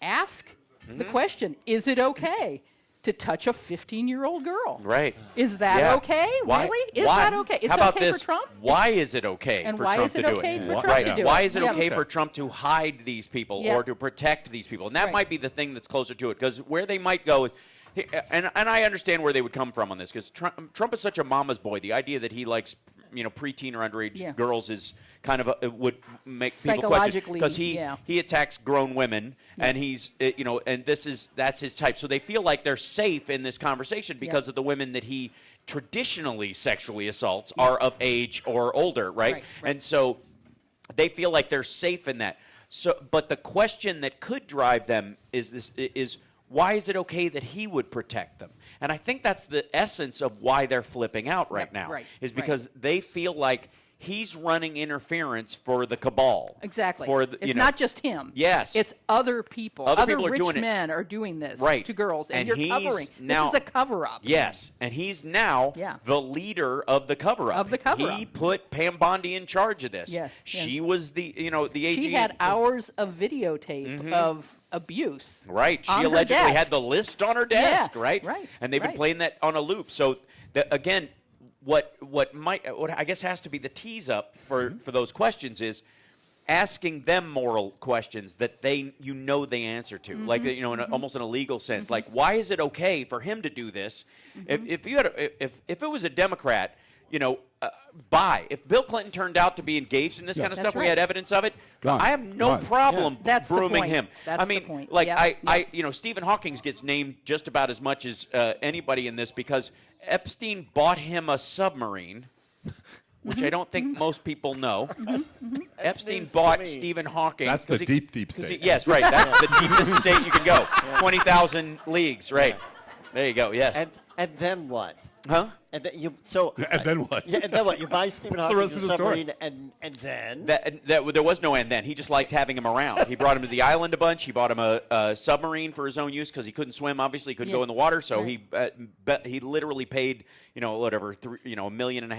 Ask the question, is it okay to touch a 15-year-old girl? Right. Is that okay? Why? Really? Is that okay? It's How about okay this? for Trump? Why is it okay And for why Trump is it to do okay it? for Trump to do it? Why is it okay Yeah. for Trump to hide these people Yeah. or to protect these people? And that Right. might be the thing that's closer to it, because where they might go is, and I understand where they would come from on this, because Trump is such a mama's boy. The idea that he likes preteen or underage girls is kind of it would make people question, because he attacks grown women and he's and that's his type. So they feel like they're safe in this conversation because of the women that he traditionally sexually assaults are of age or older, right? And so they feel like they're safe in that. So, but the question that could drive them is why is it okay that he would protect them? And I think that's the essence of why they're flipping out right now, is because they feel like he's running interference for the cabal. Exactly. It's not just him. Yes. It's other people. Other people are rich doing it. men are doing this to girls, and And you're covering. he's now- This is a cover-up. Yes, and he's now the leader of the cover-up. He put Pam Bondi in charge of this. Yes. She was the AG. She had hours of videotape of abuse. Right. She on her allegedly desk. had the list on her desk, Yes, right? right, And they've been right. playing that on a loop. So, again, what I guess has to be the tease up for those questions is asking them moral questions that they answer to, like almost in a legal sense. Like, why is it okay for him to do this? If it was a Democrat, if Bill Clinton turned out to be engaged in this kind of stuff, we had evidence of it. Gone. I have no problem That's the grooming point. him. That's I mean, the point. like Yep. Stephen Hawking gets named just about as much as anybody in this because Epstein bought him a submarine, which I don't think most people know. Epstein bought Stephen Hawking. That's the deep state. Yes, right. That's the deepest state you can go. 20,000 leagues, right. There you go, yes. And then what? Huh? And then And then what? Yeah, and then what? You buy Stephen What's the Hawking rest a of the story? submarine, and then? There was no and then. He just liked having him around. He brought him to the island a bunch. He bought him a submarine for his own use because he couldn't swim. Obviously, he couldn't go in the water. So he literally paid $1.5 million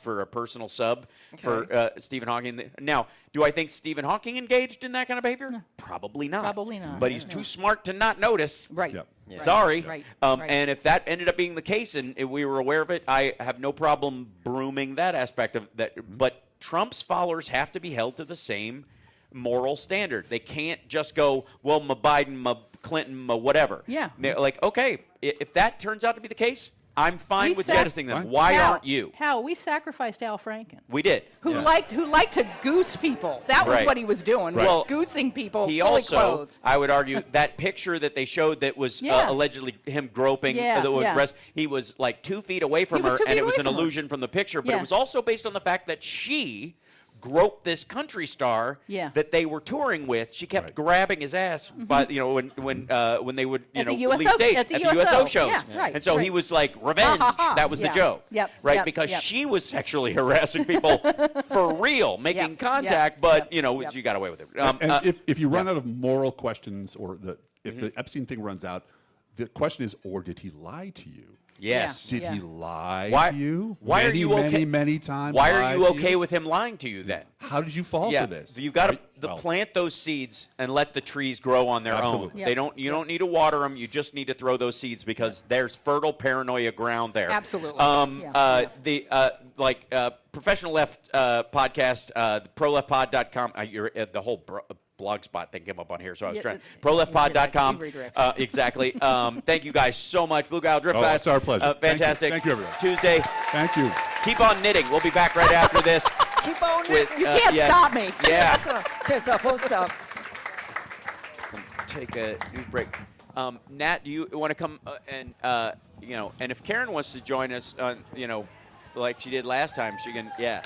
for a personal sub for Stephen Hawking. Now, do I think Stephen Hawking engaged in that kind of behavior? No. Probably not. Probably not. But he's too smart to not notice. Right. Yep. Yeah. Sorry. Right. And if that ended up being the case and we were aware of it, I have no problem brooming that aspect of that. But Trump's followers have to be held to the same moral standard. They can't just go, well, my Biden, my Clinton, my whatever. Yeah. They're like, okay, if that turns out to be the case, I'm fine with jettisoning them. Why aren't you? Hal, we sacrificed Al Franken. We did. Who liked to goose people. That was what he was doing. Right. Well, goosing people he fully also, clothed. I would argue, that picture that they showed that was allegedly him groping, he was like 2 feet away from her, and it was an illusion from the picture. But it was also based on the fact that she grope this country star that they were touring with. She kept grabbing his ass by when they would release dates at the USO shows. Yeah, and so he was like, revenge. That was the joke. Because she was sexually harassing people for real, making contact, but you got away with it. And if you run out of moral questions, or if the Epstein thing runs out, the question is, or did he lie to you? Yes. Did he lie to you? Why are you okay? Many times. Why are you okay with him lying to you then? How did you fall for this? So you've got to plant those seeds and let the trees grow on their own. They don't. You don't need to water them. You just need to throw those seeds because there's fertile paranoia ground there. Absolutely. Professional Left podcast, proleftpod.com. The whole blogspot thing came up on here, so I was trying. Proleftpod.com. Exactly. Thank you guys so much. Blue Guile Drift Fest. It's our pleasure. Fantastic. Thank you, everyone. Tuesday. Thank you. Keep on knitting. We'll be back right after this. Keep on knitting. You can't stop me. Yeah. Can't stop. Won't stop. Take a news break. Nat, do you want to come and if Karen wants to join us, like she did last time, she can. Yeah.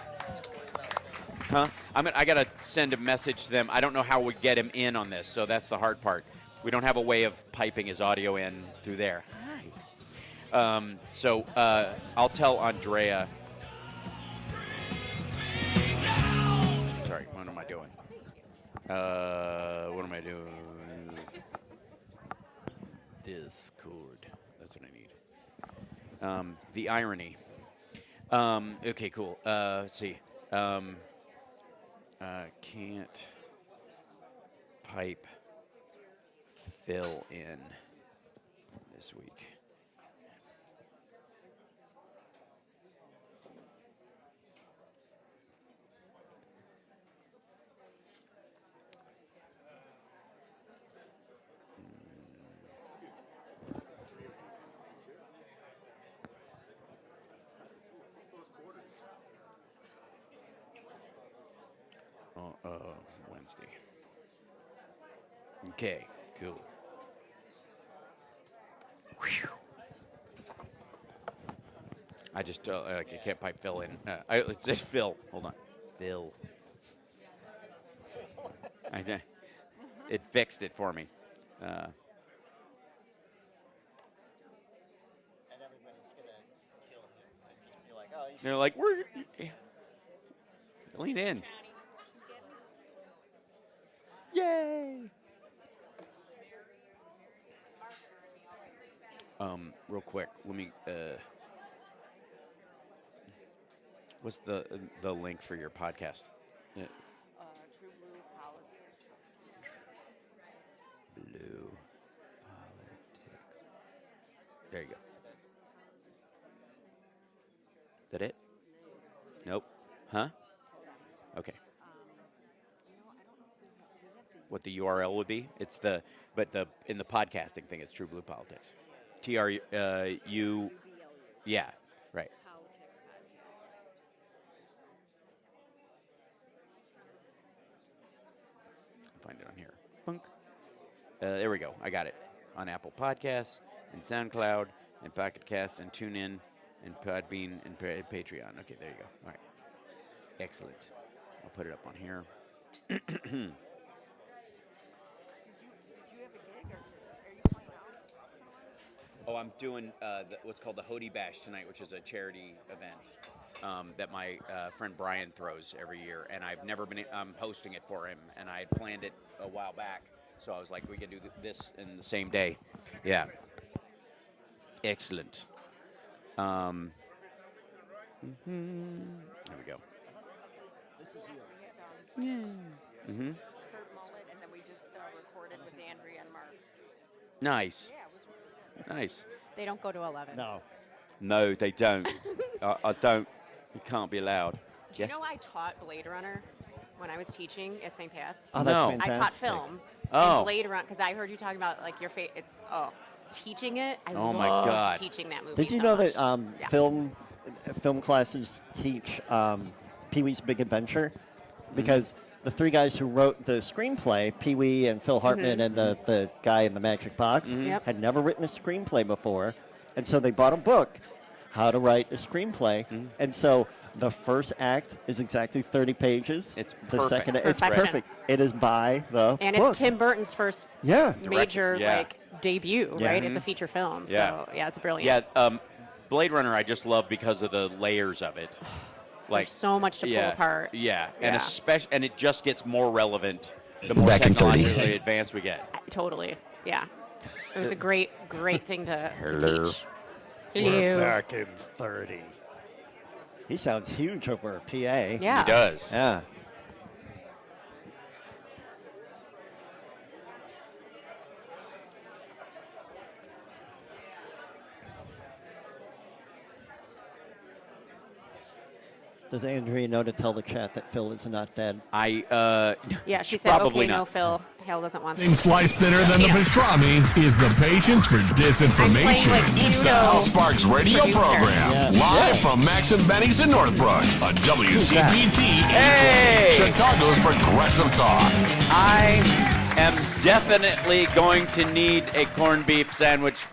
Huh? I got to send a message to them. I don't know how we get him in on this, so that's the hard part. We don't have a way of piping his audio in through there. Hi. So I'll tell Andrea. Sorry, what am I doing? What am I doing? Discord. That's what I need. The irony. Okay, cool. Let's see. Can't pipe fill in this week. Wednesday. Okay, cool. Whew. I just I can't pipe fill in. It's just Phil. Hold on, Phil. It fixed it for me. And everybody's gonna kill him and just be like, oh. They're like, we're lean in. Yay! Real quick, let me. What's the link for your podcast? True Blue Politics. Blue Politics. There you go. Is that it? Nope. Huh? Okay. What the URL would be? It's in the podcasting thing, it's True Blue Politics. TRU. Yeah, right. Find it on here. Bunk. There we go. I got it. On Apple Podcasts, and SoundCloud, and Pocket Casts, and TuneIn, and Podbean, and Patreon. Okay, there you go. All right. Excellent. I'll put it up on here. Oh, I'm doing what's called the Hody Bash tonight, which is a charity event that my friend Brian throws every year, and I've never been. I'm hosting it for him, and I had planned it a while back, so I was like, we can do this in the same day. Yeah. Excellent. There we go. This is you. Yeah. Kurt Mullet, and then we just recorded with Andrea and Mark. Nice. Yeah, it was really good. Nice. They don't go to 11. No. No, they don't. I don't. You can't be allowed. Do you know I taught Blade Runner when I was teaching at St. Pat's? Oh, that's No. fantastic. I taught film. Oh. And Blade Runner, because I heard you talking about like your it's teaching it. I Oh, my loved God. teaching that movie. Did you so know much. that film classes teach Pee-wee's Big Adventure? Because the three guys who wrote the screenplay, Pee-wee and Phil Hartman and the guy in the Magic Box, Yep. had never written a screenplay before. And so they bought a book, How to Write a Screenplay. And so The first act is exactly 30 pages. It's the perfect. second. It's Perfection. perfect. It is by the And book. it's Tim Burton's first Yeah. major Yeah. debut, Yeah. right? It's a feature film. Yeah. So, yeah, it's brilliant. Yeah, Blade Runner I just love because of the layers of it. There's so much to pull apart. Yeah, and Yeah. especially, and it just gets more relevant the more Back in 30. technologically advanced we get. Totally. Yeah. It was a great thing to Hello. teach. We're back in 30. He sounds huge over PA. Yeah. He does. Yeah. Does Andrea know to tell the chat that Phil is not dead? Yeah, she said, probably okay, not. no, Phil. Hale doesn't want Thing sliced thinner than the pastrami is the patience for disinformation. It's the Hal Sparks radio program, live from Max and Benny's in Northbrook on WCPT 820, Chicago's progressive talk. I am definitely going to need a corned beef sandwich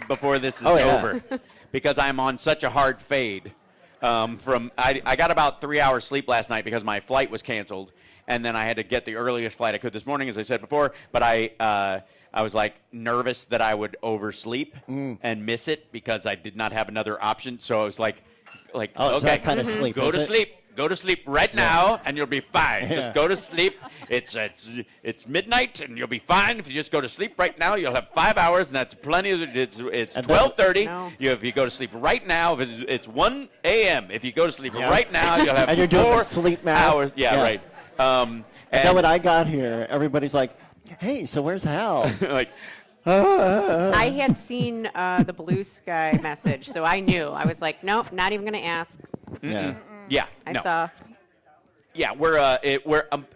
before this is over, because I'm on such a hard fade. I got about 3 hours sleep last night because my flight was canceled, and then I had to get the earliest flight I could this morning, as I said before. But I was like nervous that I would oversleep and miss it because I did not have another option. So I was like, Oh, it's okay, that kind of sleep, go is to it? sleep. Go to sleep right now, and you'll be fine. Yeah. Just go to sleep. It's midnight, and you'll be fine. If you just go to sleep right now, you'll have 5 hours, and that's plenty. It's 12:30. If you go to sleep right now, it's 1 a.m. If you go to sleep right now, you'll have And you're doing 4 the sleep math? hours. Yeah, right. And then when I got here, everybody's like, hey, so where's Hal? like, I had seen the Blue Sky message, so I knew. I was like, nope, not even going to ask. Yeah. Yeah, I no. saw. Yeah,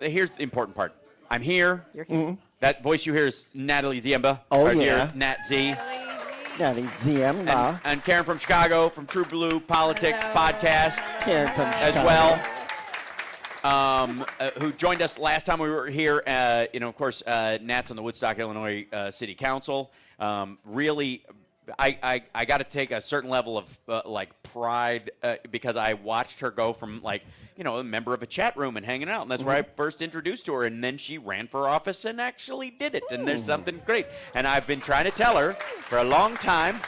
here's the important part. I'm here. You're here. That voice you hear is Natalie Ziemba. Oh, Our yeah. dear Nat Z. Natalie Ziemba. And Karen from Chicago, from True Blue Politics podcast. Karen from as Chicago. well. Who joined us last time we were here. Of course, Nat's on the Woodstock, Illinois City Council. Really, I got to take a certain level of pride because I watched her go from a member of a chat room and hanging out, and that's where I first introduced to her, and then she ran for office and actually did it, and there's something great. And I've been trying to tell her for a long time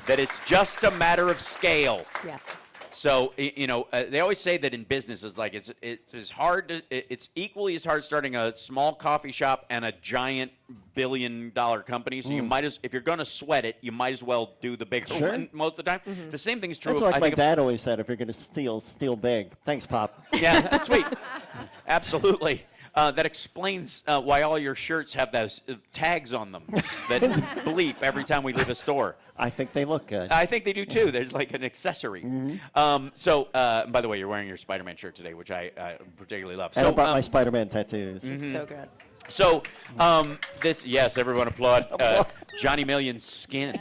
that it's just a matter of scale. Yes. So they always say that in business it's as hard it's equally as hard starting a small coffee shop and a giant billion-dollar company. So you might if you're going to sweat it, you might as well do the bigger one most of the time. The same thing is true. That's like my dad always said: if you're going to steal big. Thanks, Pop. Yeah, that's sweet. Absolutely. That explains why all your shirts have those tags on them that bleep every time we leave a store. I think they look good. I think they do too. There's like an accessory. By the way, you're wearing your Spider-Man shirt today, which I particularly love. And I brought my Spider-Man tattoos. So good. So yes, everyone applaud Johnny Million's skin.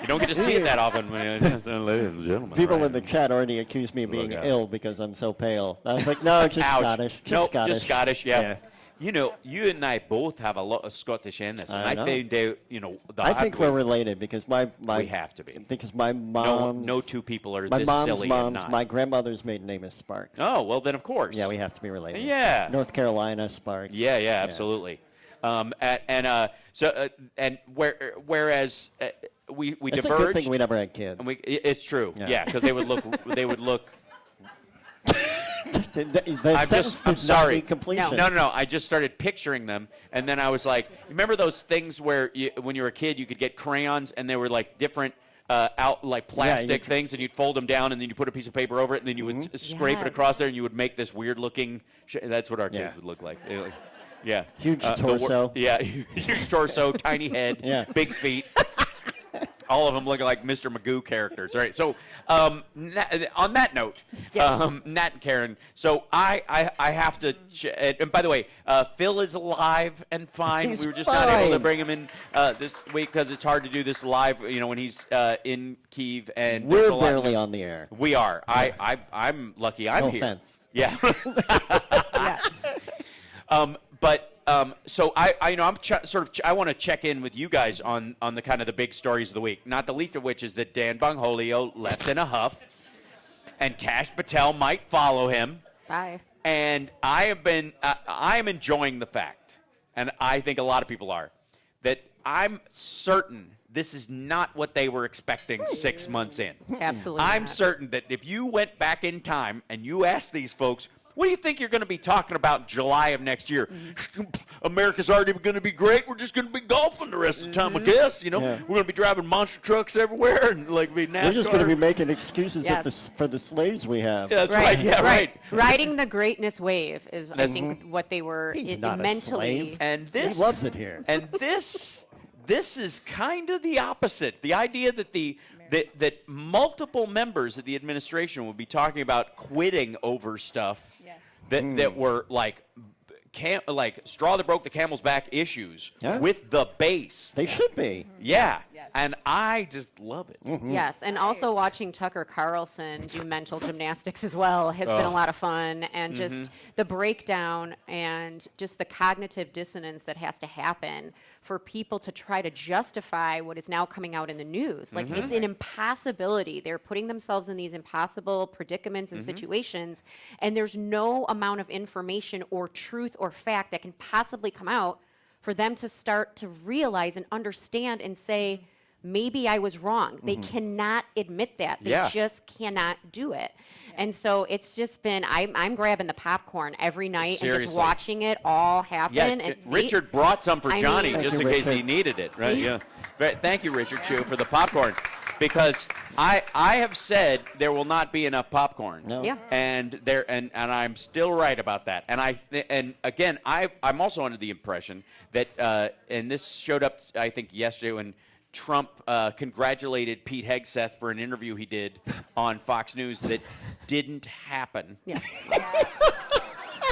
You don't get to see it that often. Ladies and gentlemen. People in the chat already accused me of being ill because I'm so pale. I was like, no, just Scottish. Just Scottish, yeah. You and I both have a lot of Scottish in us, and I found out, I think we're related because my we have to be. Because my mom, no two people are my this mom's silly mom's, and not. my grandmother's maiden name is Sparks. Oh, well then of course. Yeah, we have to be related. Yeah. North Carolina Sparks. Yeah, absolutely. Whereas we it's diverged. a good thing we never had kids. And it's true. Yeah, because they would look. I'm sorry. No. I just started picturing them, and then I was like, remember those things where when you were a kid, you could get crayons, and they were like different, plastic things, and you'd fold them down, and then you put a piece of paper over it, and then you would scrape it across there, and you would make this weird-looking. That's what our kids would look like. Yeah. Huge torso. Huge torso, tiny head, big feet. All of them looking like Mr. Magoo characters. All right, so on that note, Nat and Karen, so I have to and by the way, Phil is alive and fine. We were just not able to bring him in this week because it's hard to do this live, when he's in Kyiv. And we're barely on the air. We are. I'm lucky I'm no here. Offense. Yeah. So I want to check in with you guys on the kind of the big stories of the week. Not the least of which is that Dan Bongholio left in a huff. and Kash Patel might follow him. Bye. And I am enjoying the fact, and I think a lot of people are, that I'm certain this is not what they were expecting 6 months in. Absolutely I'm not. certain that if you went back in time and you asked these folks, what do you think you're going to be talking about in July of next year? America's already going to be great. We're just going to be golfing the rest of the time, I guess. You know, we're going to be driving monster trucks everywhere and like be NASCAR. We're just going to be making excuses for the slaves we have. Yeah, that's right. Yeah, right. Riding the greatness wave is, I think, what they were He's not mentally. a slave. And this, he loves it here. And this is kind of the opposite. The idea that that multiple members of the administration would be talking about quitting over stuff that were like straw that broke the camel's back issues with the base. They should be. Yeah. And I just love it. Yes, and also watching Tucker Carlson do mental gymnastics as well has been a lot of fun, and just the breakdown and just the cognitive dissonance that has to happen for people to try to justify what is now coming out in the news. Like, it's an impossibility. They're putting themselves in these impossible predicaments and situations, and there's no amount of information or truth or fact that can possibly come out for them to start to realize and understand and say, maybe I was wrong. They cannot admit that. They just cannot do it. And so it's just been, I'm grabbing the popcorn every night and just watching it all happen. Yeah, and Richard brought some for Johnny mean, just in case he needed it, right? Yeah. Thank you, Richard Chu, for the popcorn. Because I have said there will not be enough popcorn. No. Yeah. And I'm still right about that. And again, I'm also under the impression that and this showed up I think yesterday when Trump congratulated Pete Hegseth for an interview he did on Fox News that didn't happen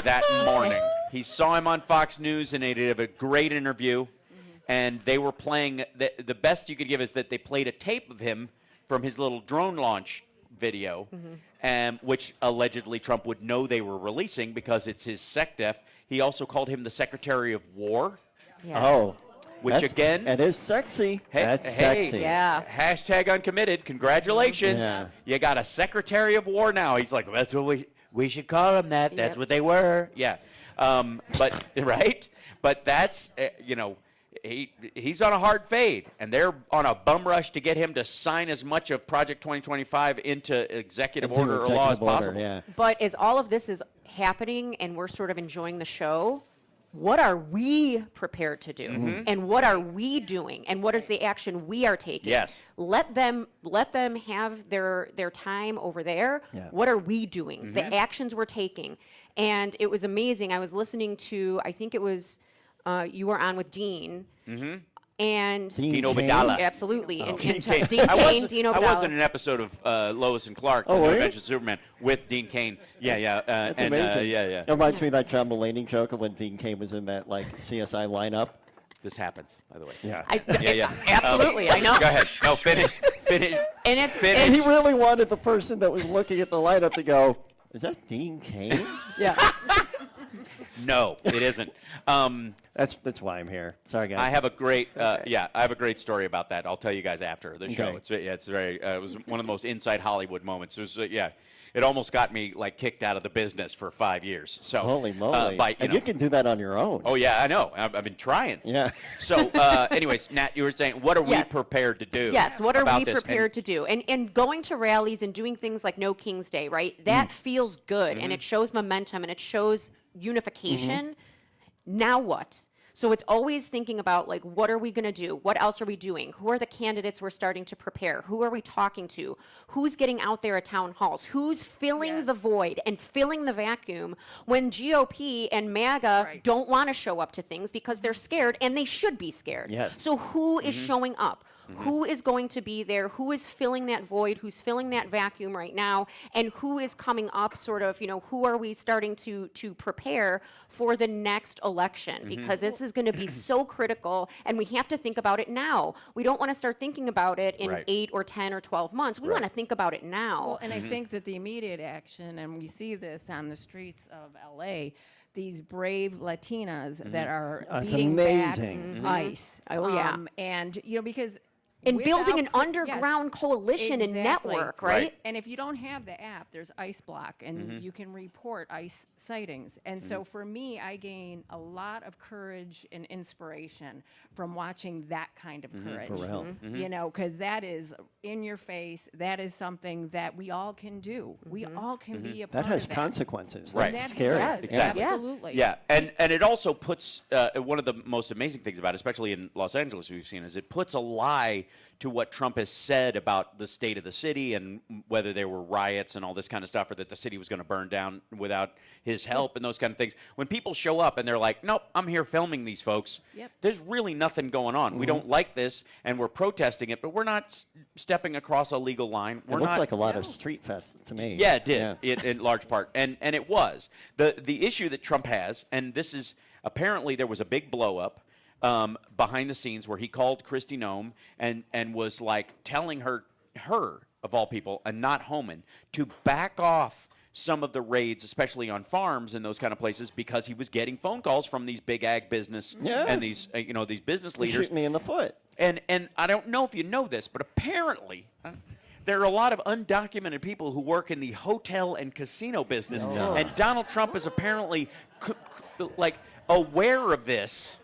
that morning. He saw him on Fox News, and they did a great interview. And they were playing the best you could give is that they played a tape of him from his little drone launch video, which allegedly Trump would know they were releasing because it's his SecDef. He also called him the Secretary of War. Yes. Oh. Which again, it is sexy. That's sexy. Yeah. Hashtag uncommitted. Congratulations. Yeah. You got a Secretary of War now. He's like, that's what we should call them that. That's what they were. Yeah. But right. But that's he's on a hard fade, and they're on a bum rush to get him to sign as much of Project 2025 into executive order or law as possible. Yeah. But as all of this is happening and we're sort of enjoying the show, what are we prepared to do? And what are we doing? And what is the action we are taking? Yes. Let them have their time over there. Yeah. What are we doing? The actions we're taking. And it was amazing. I was listening to, I think it was, you were on with Dean. And Dean Obeidallah. Absolutely. Oh. And Dean Dean Cain. I Obeidallah. was in an episode of Lois and Clark, Oh, the were you? Adventures of Superman, with Dean Cain. Yeah. That's and, amazing. yeah. It reminds me of that John Mulaney joke of when Dean Cain was in that CSI lineup. This happens, by the way. Yeah. Absolutely. I know. Go ahead. No, finish. And he really wanted the person that was looking at the lineup to go, is that Dean Cain? Yeah. No, it isn't. That's why I'm here. Sorry, guys. I have a great, I have a great story about that. I'll tell you guys after the show. It's very. It was one of the most inside Hollywood moments. It was, it almost got me kicked out of the business for 5 years. So holy moly! You can do that on your own. Oh yeah, I know. I've been trying. Yeah. So, anyways, Nat, you were saying, what are we prepared to do? Yes. What are we this? prepared to do? And going to rallies and doing things like No King's Day, right? That feels good, and it shows momentum, and it shows unification. Now what? So it's always thinking about, what are we going to do? What else are we doing? Who are the candidates we're starting to prepare? Who are we talking to? Who's getting out there at town halls? Who's filling the void and filling the vacuum when GOP and MAGA don't want to show up to things because they're scared, and they should be scared. Yes. So who is showing up? Who is going to be there? Who is filling that void? Who's filling that vacuum right now? And who is coming up sort of, who are we starting to prepare for the next election? Because this is going to be so critical, and we have to think about it now. We don't want to start thinking about it in 8 or 10 or 12 months. We want to think about it now. Well, and I think that the immediate action, and we see this on the streets of L.A., these brave Latinas that are beating back ICE. Oh, yeah. And, because And building an without- underground coalition and exactly. network, right? And if you don't have the app, there's Ice Block, and you can report ICE sightings. And so for me, I gain a lot of courage and inspiration from watching that kind of courage. For real. You know, because that is in your face. That is something that we all can do. We all can be a part That has of that. consequences. Right. That's scary. Yes, Exactly. absolutely. Yeah, and it also puts one of the most amazing things about it, especially in Los Angeles we've seen, is it puts a lie to what Trump has said about the state of the city and whether there were riots and all this kind of stuff, or that the city was going to burn down without his help and those kind of things. When people show up and they're like, nope, I'm here filming these folks, there's really nothing going on. We don't like this, and we're protesting it, but we're not stepping across a legal line. It looked like a lot of street fests to me. Yeah, it did, in large part. And it was. The issue that Trump has, and this is, apparently there was a big blow-up behind the scenes where he called Kristi Noem and was like telling her, of all people, and not Homan, to back off some of the raids, especially on farms and those kind of places, because he was getting phone calls from these big ag business and these these business leaders. Shoot me in the foot. And I don't know if you know this, but apparently there are a lot of undocumented people who work in the hotel and casino business, and Donald Trump is apparently aware of this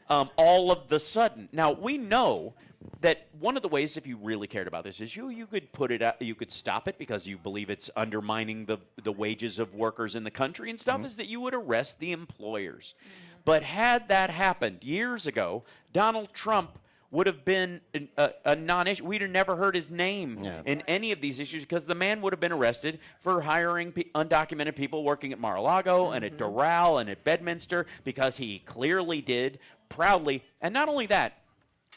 all of the sudden. Now, we know that one of the ways, if you really cared about this issue, you could put it out, you could stop it because you believe it's undermining the wages of workers in the country and stuff, is that you would arrest the employers. But had that happened years ago, Donald Trump would have been a non-issue. We'd have never heard his name in any of these issues, because the man would have been arrested for hiring undocumented people working at Mar-a-Lago and at Doral and at Bedminster, because he clearly did proudly. And not only that,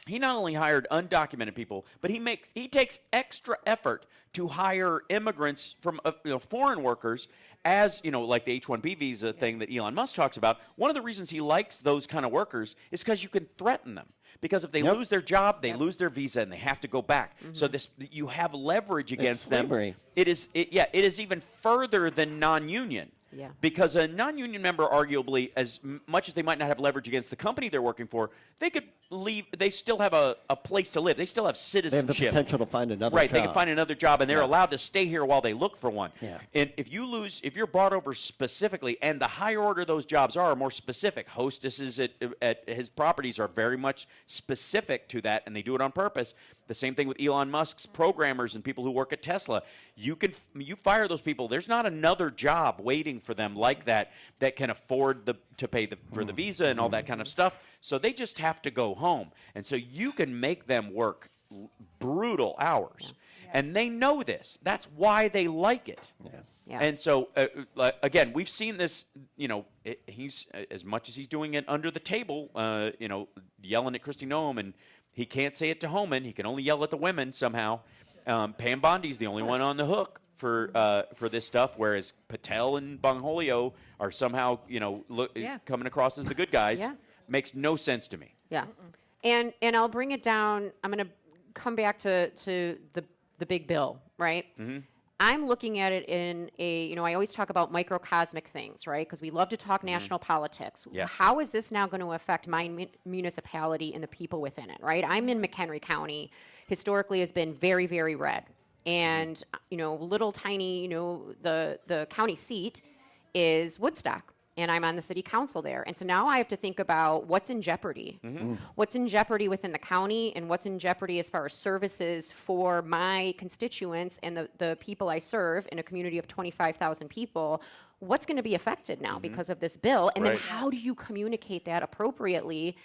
he not only hired undocumented people, but he takes extra effort to hire immigrants from foreign workers, as like the H-1B visa thing that Elon Musk talks about. One of the reasons he likes those kind of workers is because you can threaten them. Because if they lose their job, they lose their visa and they have to go back. So you have leverage against them. It is even further than non-union. Yeah. Because a non-union member, arguably, as much as they might not have leverage against the company they're working for, they could leave. They still have a place to live. They still have citizenship. They have the potential to find another job. Right, they can find another job, and they're allowed to stay here while they look for one. Yeah. And if you're brought over specifically, and the higher order those jobs are more specific. Hostesses at his properties are very much specific to that, and they do it on purpose. The same thing with Elon Musk's programmers and people who work at Tesla. You fire those people. There's not another job waiting for them like that can afford to pay for the visa and all that kind of stuff. So they just have to go home. And so you can make them work brutal hours. And they know this. That's why they like it. Yeah. And so, again, we've seen this, he's, as much as he's doing it under the table, yelling at Kristi Noem, and he can't say it to Homan. He can only yell at the women somehow. Pam Bondi's the only one on the hook for this stuff, whereas Patel and Bongholio are somehow, coming across as the good guys. Yeah. Makes no sense to me. Yeah. And I'll bring it down. I'm going to come back to the big bill, right? Mm-hmm. I'm looking at it in I always talk about microcosmic things, right? Because we love to talk national politics. Yes. How is this now going to affect my municipality and the people within it, right? I'm in McHenry County. Historically has been very, very red. And, little tiny, the county seat is Woodstock. And I'm on the city council there. And so now I have to think about what's in jeopardy. What's in jeopardy within the county, and what's in jeopardy as far as services for my constituents and the people I serve in a community of 25,000 people. What's going to be affected now because of this bill? And then how do you communicate that appropriately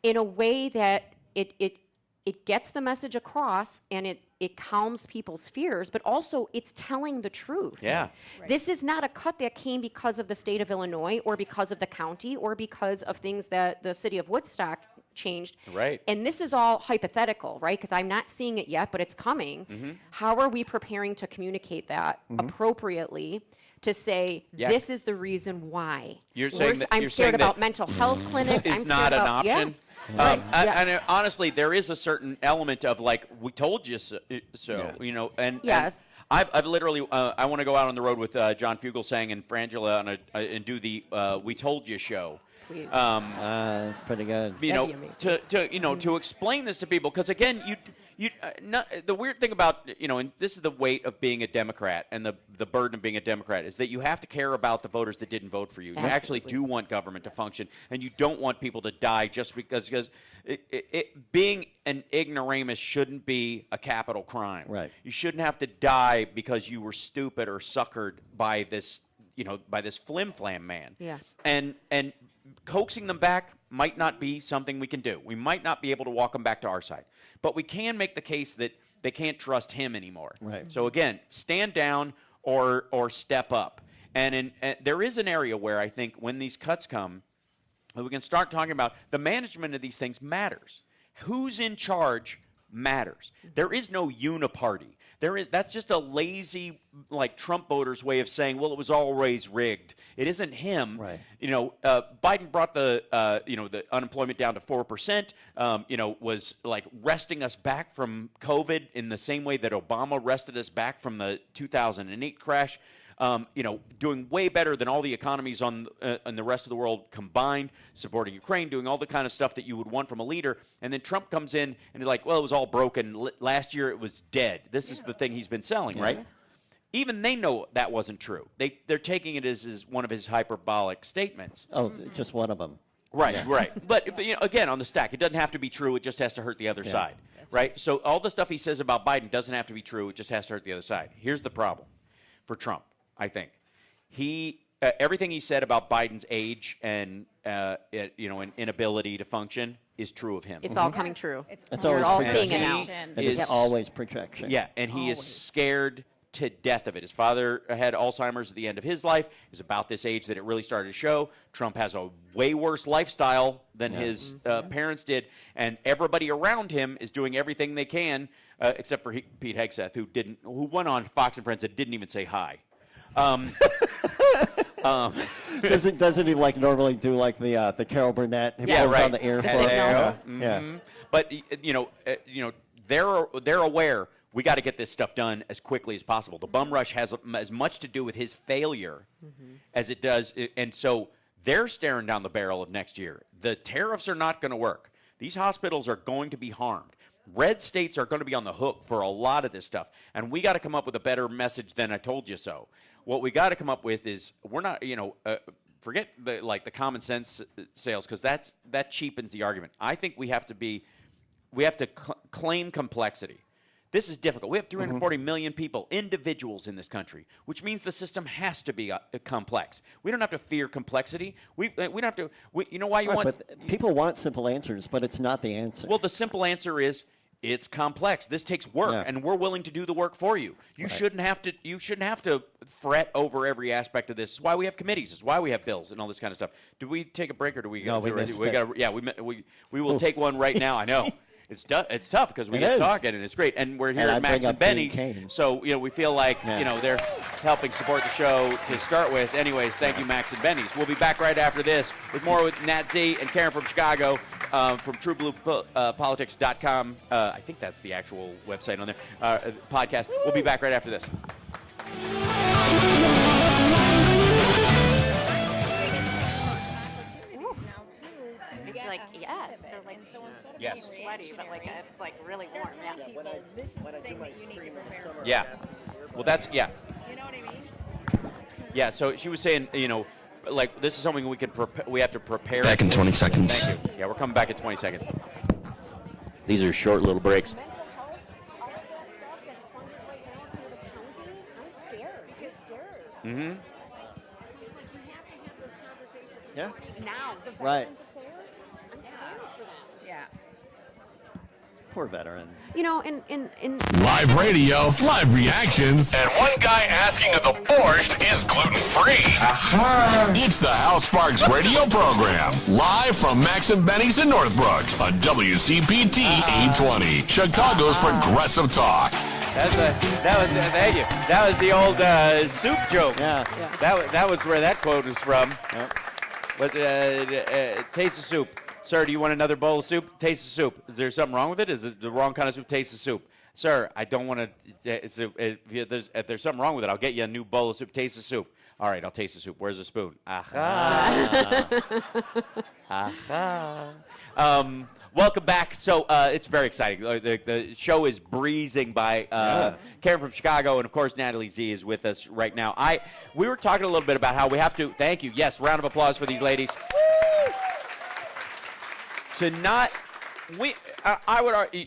in a way that it gets the message across, and it calms people's fears, but also it's telling the truth. Yeah. Right. This is not a cut that came because of the state of Illinois or because of the county or because of things that the city of Woodstock changed. Right. And this is all hypothetical, right? Because I'm not seeing it yet, but it's coming. How are we preparing to communicate that appropriately? To say this is the reason why. You're saying that I'm scared about mental health clinics. It's not an option. And honestly, there is a certain element of we told you so, and yes. And I've literally I want to go out on the road with John Fugelsang and Frangela and do the We Told You show squeeze. That's pretty good. You know, to explain this to people, because again, the weird thing about, and this is the weight of being a Democrat and the burden of being a Democrat, is that you have to care about the voters that didn't vote for you. You actually do want government to function, and you don't want people to die just because being an ignoramus shouldn't be a capital crime. Right. You shouldn't have to die because you were stupid or suckered by this, by this flim-flam man. Yeah. And coaxing them back might not be something we can do. We might not be able to walk them back to our side. But we can make the case that they can't trust him anymore. Right. So again, stand down or step up. And there is an area where I think when these cuts come, we can start talking about the management of these things matters. Who's in charge matters. There is no uniparty. That's just a lazy, like, Trump voters' way of saying, well, it was always rigged. It isn't him. Right. Biden brought the unemployment down to 4%. Was like wresting us back from COVID in the same way that Obama wrested us back from the 2008 crash. Doing way better than all the economies on the rest of the world combined, supporting Ukraine, doing all the kind of stuff that you would want from a leader. And then Trump comes in and he's like, well, it was all broken. Last year it was dead. This is the thing he's been selling, right? Even they know that wasn't true. They're taking it as one of his hyperbolic statements. Oh, just one of them. Right, Yeah. right. But again, on the stack, it doesn't have to be true. It just has to hurt the other side, right? So all the stuff he says about Biden doesn't have to be true. It just has to hurt the other side. Here's the problem for Trump. I think everything he said about Biden's age and and inability to function is true of him. It's all coming true. We're all seeing it now. It's always projection. Yeah, and he is scared to death of it. His father had Alzheimer's at the end of his life. He was about this age that it really started to show. Trump has a way worse lifestyle than his parents did, and everybody around him is doing everything they can, except for Pete Hegseth, who went on Fox and Friends and didn't even say hi. Doesn't he like normally do like the Carol Burnett? He pulls on the earphone. Yeah. But they're aware we got to get this stuff done as quickly as possible. The bum rush has as much to do with his failure as it does, and so they're staring down the barrel of next year. The tariffs are not going to work. These hospitals are going to be harmed. Red states are going to be on the hook for a lot of this stuff, and we got to come up with a better message than I told you so. What we got to come up with is we're not, forget the common sense sales, because that cheapens the argument. I think we have to claim complexity. This is difficult. We have 340 million people, individuals in this country, which means the system has to be complex. We don't have to fear complexity. We don't have to. You know why you want? But people want simple answers, but it's not the answer. Well, the simple answer is it's complex. This takes work, and we're willing to do the work for you. You shouldn't have to. You shouldn't have to fret over every aspect of this. It's why we have committees. It's why we have bills and all this kind of stuff. Do we take a break or do we? No, we missed it. We will take one right now. I know. It's tough because we get talking and it's great, and we're here at Max and Benny's, so we feel like they're helping support the show to start with. Anyways, thank you, Max and Benny's. We'll be back right after this with more with Nat Z and Karen from Chicago from TrueBluePolitics.com. I think that's the actual website on there. Podcast. We'll be back right after this. It's like, they're like Yes. sweaty, but like it's like really warm. Yeah. When I do my stream in the summer. Yeah. Well, that's You know what I mean? Yeah. So she was saying, like this is something we have to prepare. Back in 20 seconds. Thank you. Yeah, we're coming back in 20 seconds. These are short little breaks. Mental health, all of that stuff that's funded right now through the county. I'm scared. I'm scared. Mm-hmm. It's like you have to have this conversation. Yeah. Now, the Right. Veterans Affairs, I'm scared for them. Yeah. Poor veterans. In Live radio, live reactions, and one guy asking if the borscht is gluten-free. It's the Hal Sparks radio program, live from Max and Benny's in Northbrook on WCPT 820, Chicago's progressive talk. That was the old soup joke. Yeah. That was where that quote was from. But taste the soup. Sir, do you want another bowl of soup? Taste the soup. Is there something wrong with it? Is it the wrong kind of soup? Taste the soup. Sir, I don't want to. If there's something wrong with it, I'll get you a new bowl of soup. Taste the soup. All right, I'll taste the soup. Where's the spoon? Aha. Aha. Welcome back. So it's very exciting. The show is breezing by. Karen from Chicago, and of course Natalie Z is with us right now. We were talking a little bit about how we have to. Thank you. Yes, round of applause for these ladies. I would argue,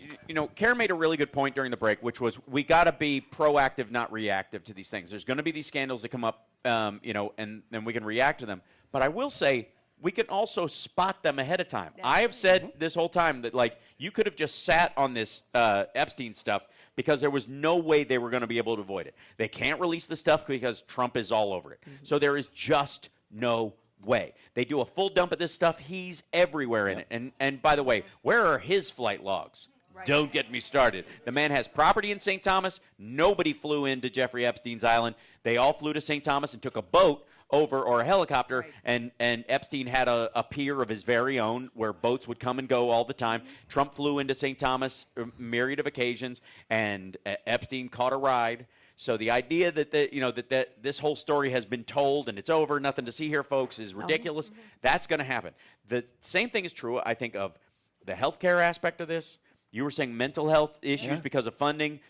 Karen made a really good point during the break, which was we got to be proactive, not reactive to these things. There's going to be these scandals that come up, and then we can react to them. But I will say we can also spot them ahead of time. I have said this whole time that, like, you could have just sat on this Epstein stuff because there was no way they were going to be able to avoid it. They can't release the stuff because Trump is all over it. So there is just no way. They do a full dump of this stuff. He's everywhere in it. And by the way, where are his flight logs? Right. Don't get me started. The man has property in St. Thomas. Nobody flew into Jeffrey Epstein's island. They all flew to St. Thomas and took a boat over, or a helicopter, and Epstein had a pier of his very own where boats would come and go all the time. Trump flew into St. Thomas a myriad of occasions, and Epstein caught a ride. So the idea that that this whole story has been told and it's over, nothing to see here, folks, is ridiculous. That's going to happen. The same thing is true, I think, of the healthcare aspect of this. You were saying mental health issues because of funding.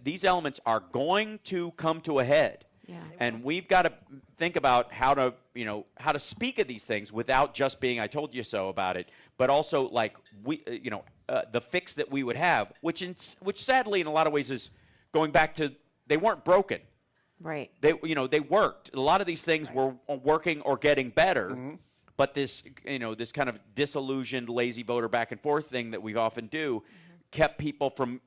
These elements are going to come to a head. Yeah. And we've got to think about how to speak of these things without just being "I told you so" about it, but also like the fix that we would have, which sadly in a lot of ways is going back to they weren't broken, right? They worked. A lot of these things were working or getting better, but this this kind of disillusioned, lazy voter back and forth thing that we often do kept people from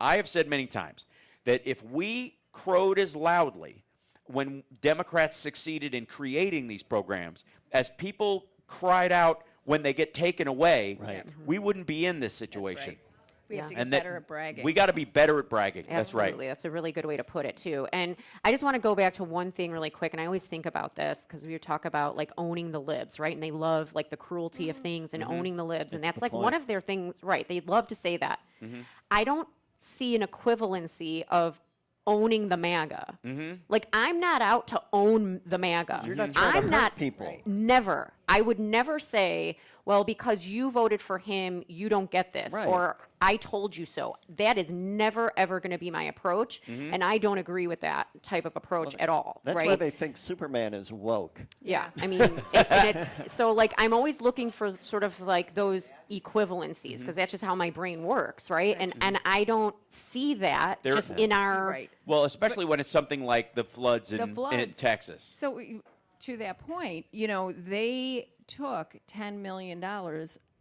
I have said many times that if we crowed as loudly when Democrats succeeded in creating these programs as people cried out when they get taken away, we wouldn't be in this situation. Right. We have to get better at bragging. We got to be better at bragging. Absolutely. That's right. That's a really good way to put it, too. And I just want to go back to one thing really quick, and I always think about this because we talk about, like, owning the libs, right? And they love, like, the cruelty of things and owning the libs, and that's, like, one of their things, right? They love to say that. I don't see an equivalency of owning the MAGA. Like, I'm not out to own the MAGA. You're not trying to hurt people. Never. I would never say, well, because you voted for him, you don't get this, or I told you so. That is never, ever going to be my approach, and I don't agree with that type of approach at all. That's why they think Superman is woke. Yeah, I mean, it's so, like, I'm always looking for sort of like those equivalencies, because that's just how my brain works, right? And I don't see that just in our... Well, especially when it's something like the floods in Texas. So to that point, they took $10 million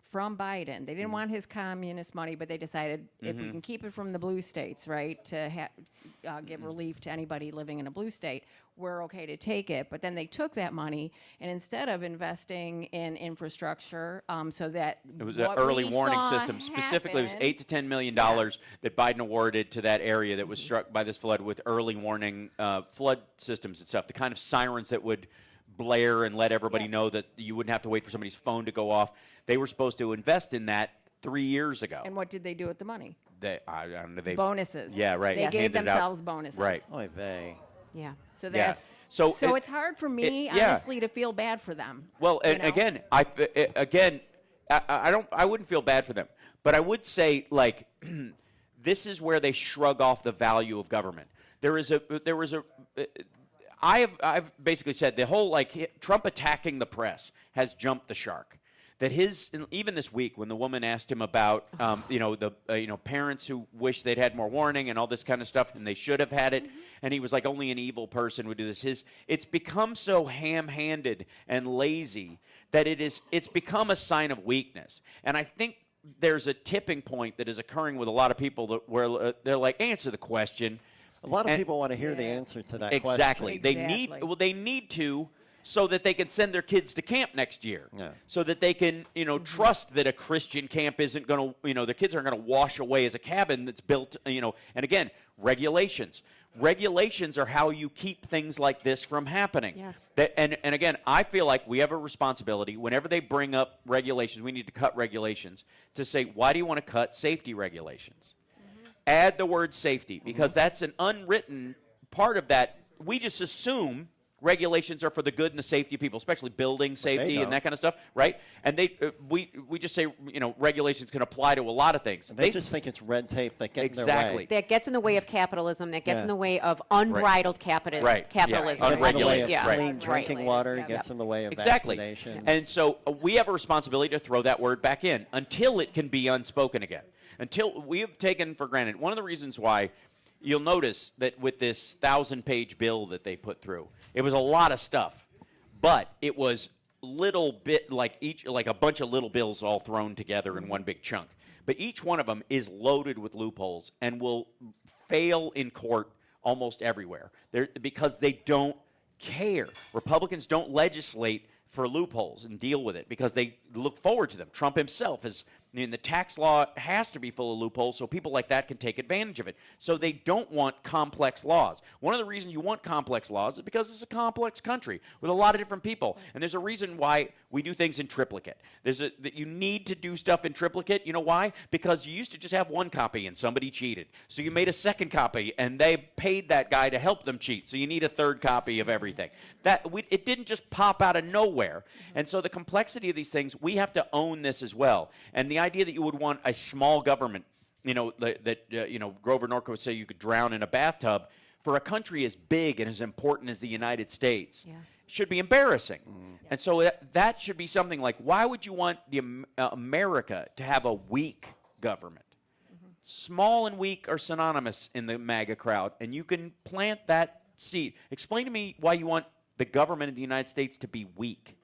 from Biden. They didn't want his communist money, but they decided if we can keep it from the blue states, right, to give relief to anybody living in a blue state, we're okay to take it. But then they took that money, and instead of investing in infrastructure so that it was an early warning system. Specifically, it was $8 to $10 million that Biden awarded to that area that was struck by this flood with early warning flood systems and stuff, the kind of sirens that would blare and let everybody know that you wouldn't have to wait for somebody's phone to go off. They were supposed to invest in that 3 years ago. And what did they do with the money? I don't know. Bonuses. Yeah, right. They gave themselves bonuses. Right. Oy vey. Yeah. So that's so it's hard for me, honestly, to feel bad for them. Well, and again, I wouldn't feel bad for them, but I would say, like, this is where they shrug off the value of government. I've basically said the whole, like, Trump attacking the press has jumped the shark. That even this week when the woman asked him about the parents who wish they'd had more warning and all this kind of stuff and they should have had it, and he was like, only an evil person would do this. It's become so ham-handed and lazy that it's become a sign of weakness. And I think there's a tipping point that is occurring with a lot of people where they're like, answer the question. A lot of people want to hear the answer to that question. Exactly. They need to, so that they can send their kids to camp next year. Yeah. So that they can, trust that a Christian camp isn't going to, their kids aren't going to wash away as a cabin that's built, and again, regulations. Regulations are how you keep things like this from happening. Yes. And again, I feel like we have a responsibility. Whenever they bring up regulations, we need to cut regulations to say, why do you want to cut safety regulations? Add the word safety, because that's an unwritten part of that. We just assume regulations are for the good and the safety of people, especially building safety and that kind of stuff, right? And we just say, regulations can apply to a lot of things. They just think it's red tape that gets in their way. That gets in the way of capitalism, that gets in the way of unbridled capitalism. Gets in the way of clean drinking water, gets in the way of vaccinations. And so we have a responsibility to throw that word back in until it can be unspoken again. Until we have taken for granted. One of the reasons why you'll notice that with this 1,000-page bill that they put through, it was a lot of stuff, but it was little bit like a bunch of little bills all thrown together in one big chunk. But each one of them is loaded with loopholes and will fail in court almost everywhere because they don't care. Republicans don't legislate for loopholes and deal with it because they look forward to them. Trump himself is. The tax law has to be full of loopholes so people like that can take advantage of it. So they don't want complex laws. One of the reasons you want complex laws is because it's a complex country with a lot of different people. And there's a reason why we do things in triplicate. That you need to do stuff in triplicate. You know why? Because you used to just have one copy and somebody cheated. So you made a second copy and they paid that guy to help them cheat. So you need a third copy of everything. It didn't just pop out of nowhere. And so the complexity of these things, we have to own this as well. And the idea that you would want a small government, Grover Norquist would say you could drown in a bathtub, for a country as big and as important as the United States, should be embarrassing. And so that should be something like, why would you want America to have a weak government? Small and weak are synonymous in the MAGA crowd, and you can plant that seed. Explain to me why you want the government of the United States to be weak,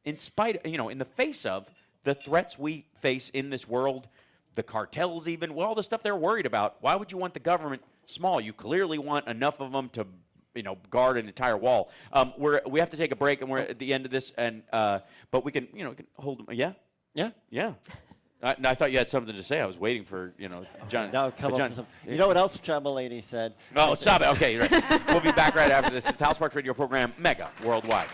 in spite, in the face of the threats we face in this world, the cartels even, all the stuff they're worried about. Why would you want the government small? You clearly want enough of them to, guard an entire wall. We have to take a break, and we're at the end of this, and but we can, hold them. Yeah? Yeah. I thought you had something to say. I was waiting for, John. No, John. You know what else John Mulaney said? Oh, stop it. Okay, right. We'll be back right after this. It's the House Parks Radio program, Mega Worldwide.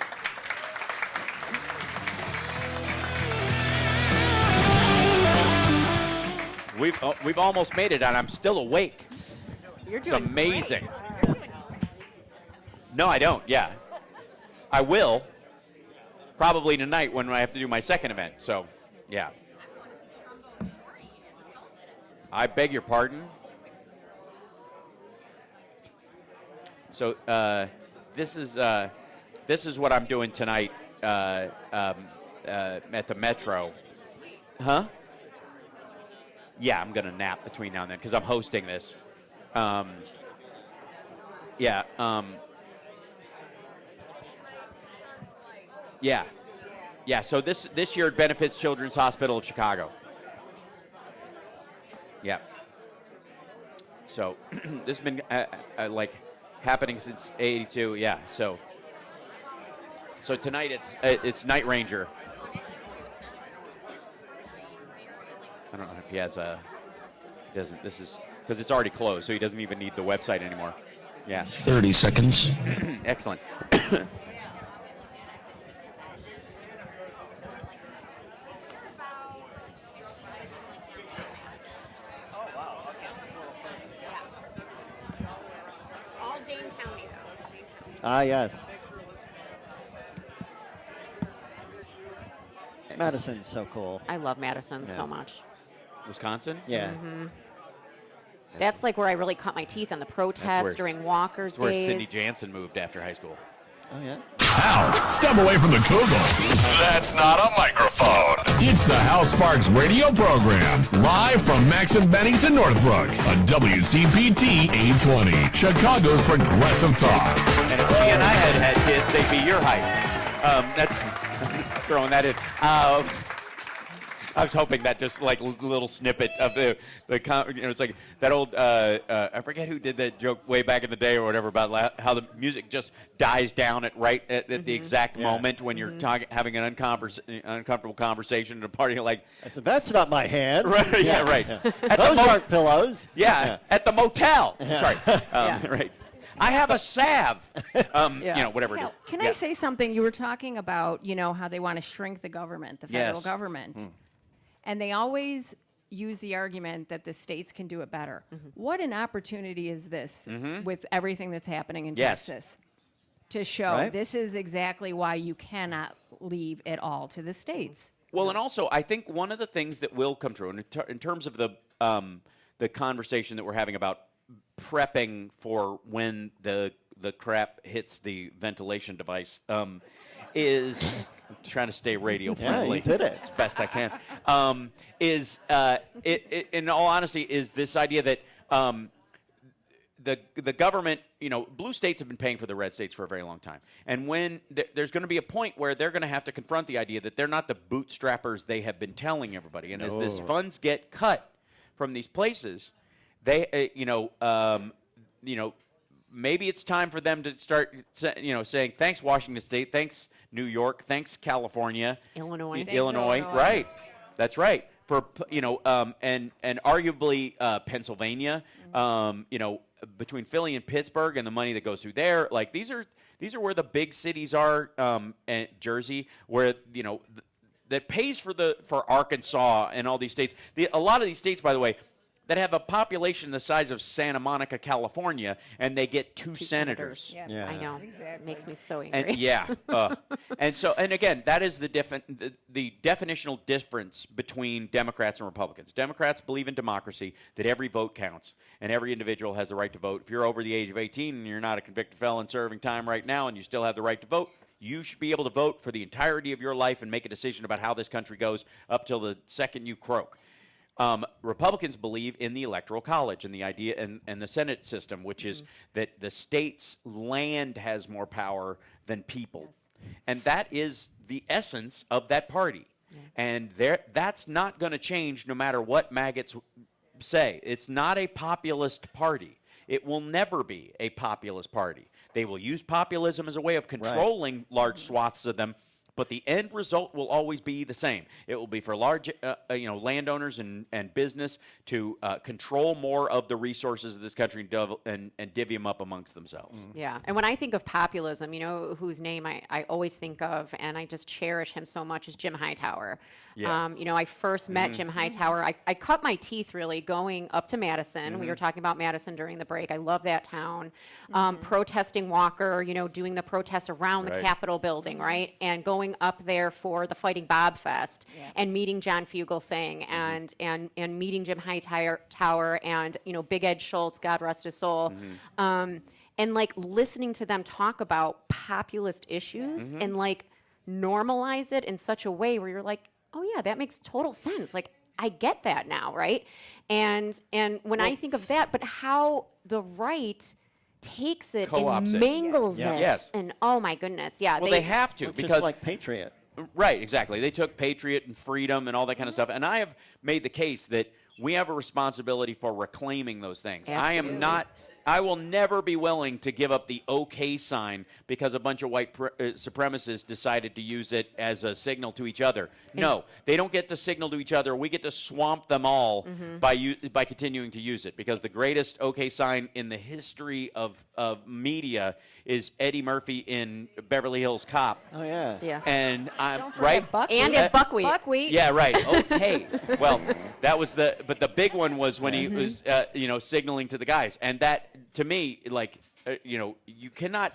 We've almost made it, and I'm still awake. You're doing It's amazing. No, I don't. Yeah, I will. Probably tonight when I have to do my second event. So, yeah. I beg your pardon. So this is what I'm doing tonight at the Metro. Huh? Yeah, I'm going to nap between now and then because I'm hosting this. Yeah, so this year it benefits Children's Hospital of Chicago. Yeah. So this has been happening since '82. Yeah. So tonight it's Night Ranger. I don't know if he has doesn't. This is because it's already closed, so he doesn't even need the website anymore. Yeah. 30 seconds. Excellent. All Dane County, though. Ah, yes. Madison's so cool. I love Madison so much. Wisconsin? Yeah. Mm-hmm. That's like where I really cut my teeth on the protests during Walker's days. That's where Sidney Jansen moved after high school. Oh, yeah. Now, step away from the Kugel. That's not a microphone. It's the House Parks radio program, live from Max and Benny's in Northbrook on WCPT 820, Chicago's progressive talk. And if she and I had kids, they'd be your height. I'm just throwing that in. I was hoping that just like little snippet of the it's like that old I forget who did that joke way back in the day or whatever about how the music just dies down at the exact moment when you're having an uncomfortable conversation at a party. Like I said, that's not my hand. Right? Yeah, right. Those aren't pillows. Yeah, at the motel. Sorry. Right. I have a salve. Whatever it is. Can I say something? You were talking about, how they want to shrink the government, the federal government. And they always use the argument that the states can do it better. What an opportunity is this with everything that's happening in Texas to show Right. this is exactly why you cannot leave it all to the states. Well, and also, I think one of the things that will come true, in terms of the conversation that we're having about prepping for when the crap hits the ventilation device, is I'm trying to stay radio friendly. you did it. As best I can. In all honesty, is this idea that the government, blue states have been paying for the red states for a very long time. And when there's going to be a point where they're going to have to confront the idea that they're not the bootstrappers they have been telling everybody. And as these funds get cut from these places, they, maybe it's time for them to start, saying, thanks, Washington State, thanks, New York, thanks, California. Illinois. Illinois, right. That's right. For, and arguably Pennsylvania, between Philly and Pittsburgh and the money that goes through there, like these are where the big cities are, and Jersey, where, that pays for Arkansas and all these states. A lot of these states, by the way, that have a population the size of Santa Monica, California, and they get two senators. Yeah, I know. Exactly. Makes me so angry. And again, that is the definitional difference between Democrats and Republicans. Democrats believe in democracy, that every vote counts, and every individual has the right to vote. If you're over the age of 18 and you're not a convicted felon serving time right now and you still have the right to vote, you should be able to vote for the entirety of your life and make a decision about how this country goes up till the second you croak. Republicans believe in the Electoral College and the idea and the Senate system, which is that the state's land has more power than people. And that is the essence of that party. And that's not going to change no matter what maggots say. It's not a populist party. It will never be a populist party. They will use populism as a way of controlling large swaths of them, but the end result will always be the same. It will be for large, landowners and business to control more of the resources of this country and divvy them up amongst themselves. Yeah, and when I think of populism, whose name I always think of, and I just cherish him so much, is Jim Hightower. Yeah. I first met Jim Hightower. I cut my teeth really going up to Madison. We were talking about Madison during the break. I love that town. Protesting Walker, doing the protests around the Capitol building, right? And going up there for the Fighting Bob Fest and meeting John Fugelsang and meeting Jim Hightower and, Big Ed Schultz, God rest his soul. And listening to them talk about populist issues and normalize it in such a way where you're like, oh yeah, that makes total sense. I get that now, right? And when I think of that, but how the right takes it and mangles it. And oh my goodness, well, they have to, because just like Patriot. Right, exactly. They took Patriot and freedom and all that kind of stuff. And I have made the case that we have a responsibility for reclaiming those things. Absolutely. I will never be willing to give up the OK sign because a bunch of white supremacists decided to use it as a signal to each other. No, they don't get to signal to each other. We get to swamp them all by continuing to use it, because the greatest OK sign in the history of media is Eddie Murphy in Beverly Hills Cop. Oh, yeah. Yeah. And I'm Don't forget right. buckwheat. And his buckwheat. Yeah, right. Okay. Well, that was but the big one was when he was, signaling to the guys. And that, to me, you cannot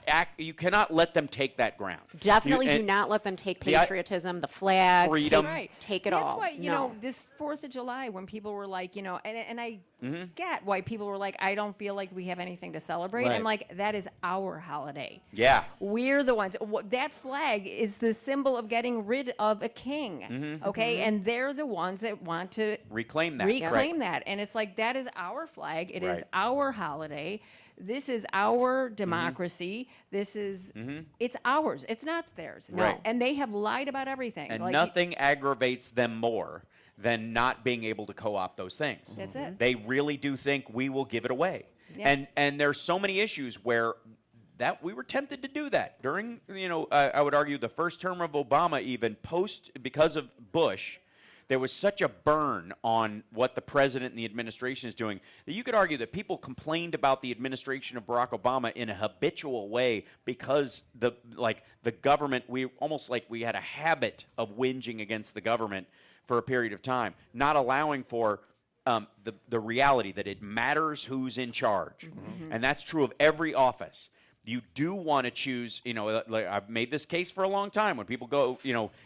let them take that ground. Definitely do not let them take patriotism, the flag, freedom. take it That's all. why, this 4th of July, when people were like, and I get why people were like, I don't feel like we have anything to celebrate. Right. I'm like, that is our holiday. Yeah. We're the ones. That flag is the symbol of getting rid of a king, okay? And they're the ones that want to reclaim that. that. And it's like, that is our flag. It is Right. our holiday. This is our democracy. This is, it's ours. It's not theirs. No. Right. And they have lied about everything. And nothing aggravates them more than not being able to co-opt those things. That's it. They really do think we will give it away. Yeah. And there's so many issues where that we were tempted to do that during, I would argue the first term of Obama, even because of Bush. There was such a burn on what the president and the administration is doing that you could argue that people complained about the administration of Barack Obama in a habitual way because the government, we had a habit of whinging against the government for a period of time, not allowing for the reality that it matters who's in charge. And that's true of every office. you do want to choose, like I've made this case for a long time. When people go,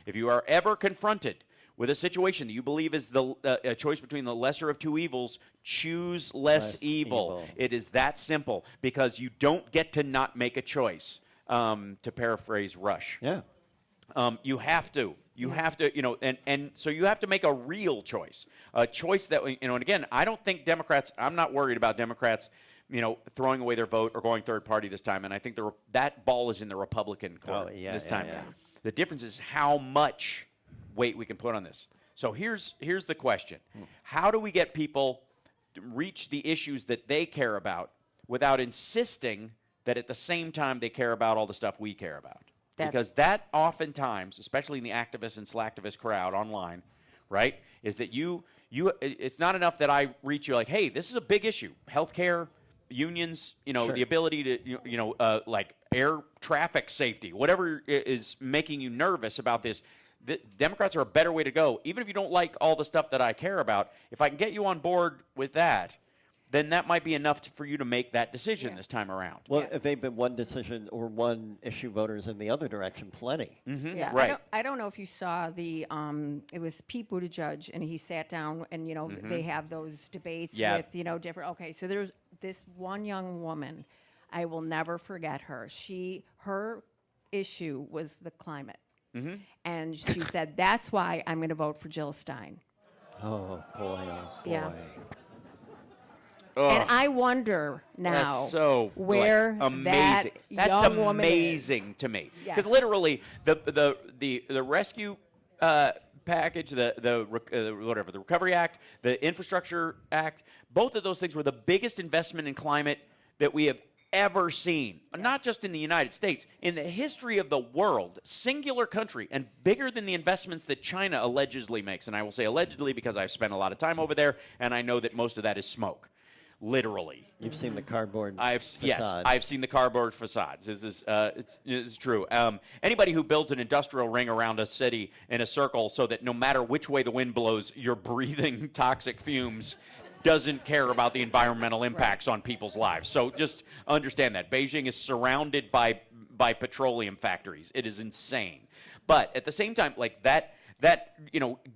if you are ever confronted with a situation that you believe is a choice between the lesser of two evils, choose less evil. It is that simple, because you don't get to not make a choice, to paraphrase Rush. Yeah. You have to. You have to, and so you have to make a real choice. A choice that, and again, I don't think Democrats, I'm not worried about Democrats, throwing away their vote or going third party this time. And I think that ball is in the Republican court this time. Yeah. The difference is how much weight we can put on this. So here's the question. How do we get people to reach the issues that they care about without insisting that at the same time they care about all the stuff we care about? Because that oftentimes, especially in the activist and slacktivist crowd online, right, is that it's not enough that I reach you like, hey, this is a big issue. Healthcare, unions, the ability to, like air traffic safety, whatever is making you nervous about this. The Democrats are a better way to go. Even if you don't like all the stuff that I care about, if I can get you on board with that, then that might be enough for you to make that decision this time around. Well, if they've been one decision or one issue voters in the other direction, plenty. Mm-hmm. Yeah, right. I don't know if you saw it was Pete Buttigieg, and he sat down, and they have those debates with different. Okay, so there's this one young woman, I will never forget her. Her issue was the climate, and she said, "That's why I'm going to vote for Jill Stein." Oh boy! Yeah. And I wonder now that's so where amazing. That's young woman amazing is. To me, Yes. because literally the rescue package, the Recovery Act, the Infrastructure Act, both of those things were the biggest investment in climate that we have ever seen. Not just in the United States, in the history of the world, singular country, and bigger than the investments that China allegedly makes. And I will say allegedly because I've spent a lot of time over there, and I know that most of that is smoke. Literally, you've seen the cardboard. Yes, I've seen the cardboard facades. This is it's true. Anybody who builds an industrial ring around a city in a circle so that no matter which way the wind blows, you're breathing toxic fumes, doesn't care about the environmental impacts on people's lives. So just understand that Beijing is surrounded by petroleum factories. It is insane. But at the same time, like that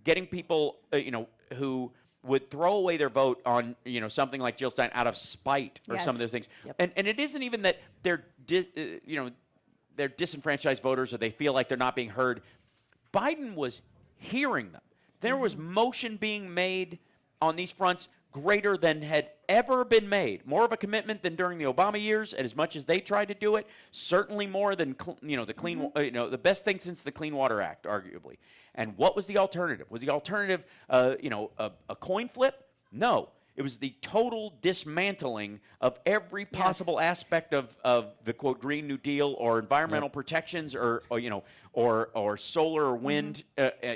getting people who would throw away their vote on something like Jill Stein out of spite or some of those things. Yep. And it isn't even that they're disenfranchised voters or they feel like they're not being heard. Biden was hearing them. There was motion being made on these fronts greater than had ever been made. More of a commitment than during the Obama years, and as much as they tried to do it, certainly more than the clean the best thing since the Clean Water Act, arguably. And what was the alternative? Was the alternative a coin flip? No. It was the total dismantling of every possible aspect of the quote Green New Deal or environmental protections or solar or wind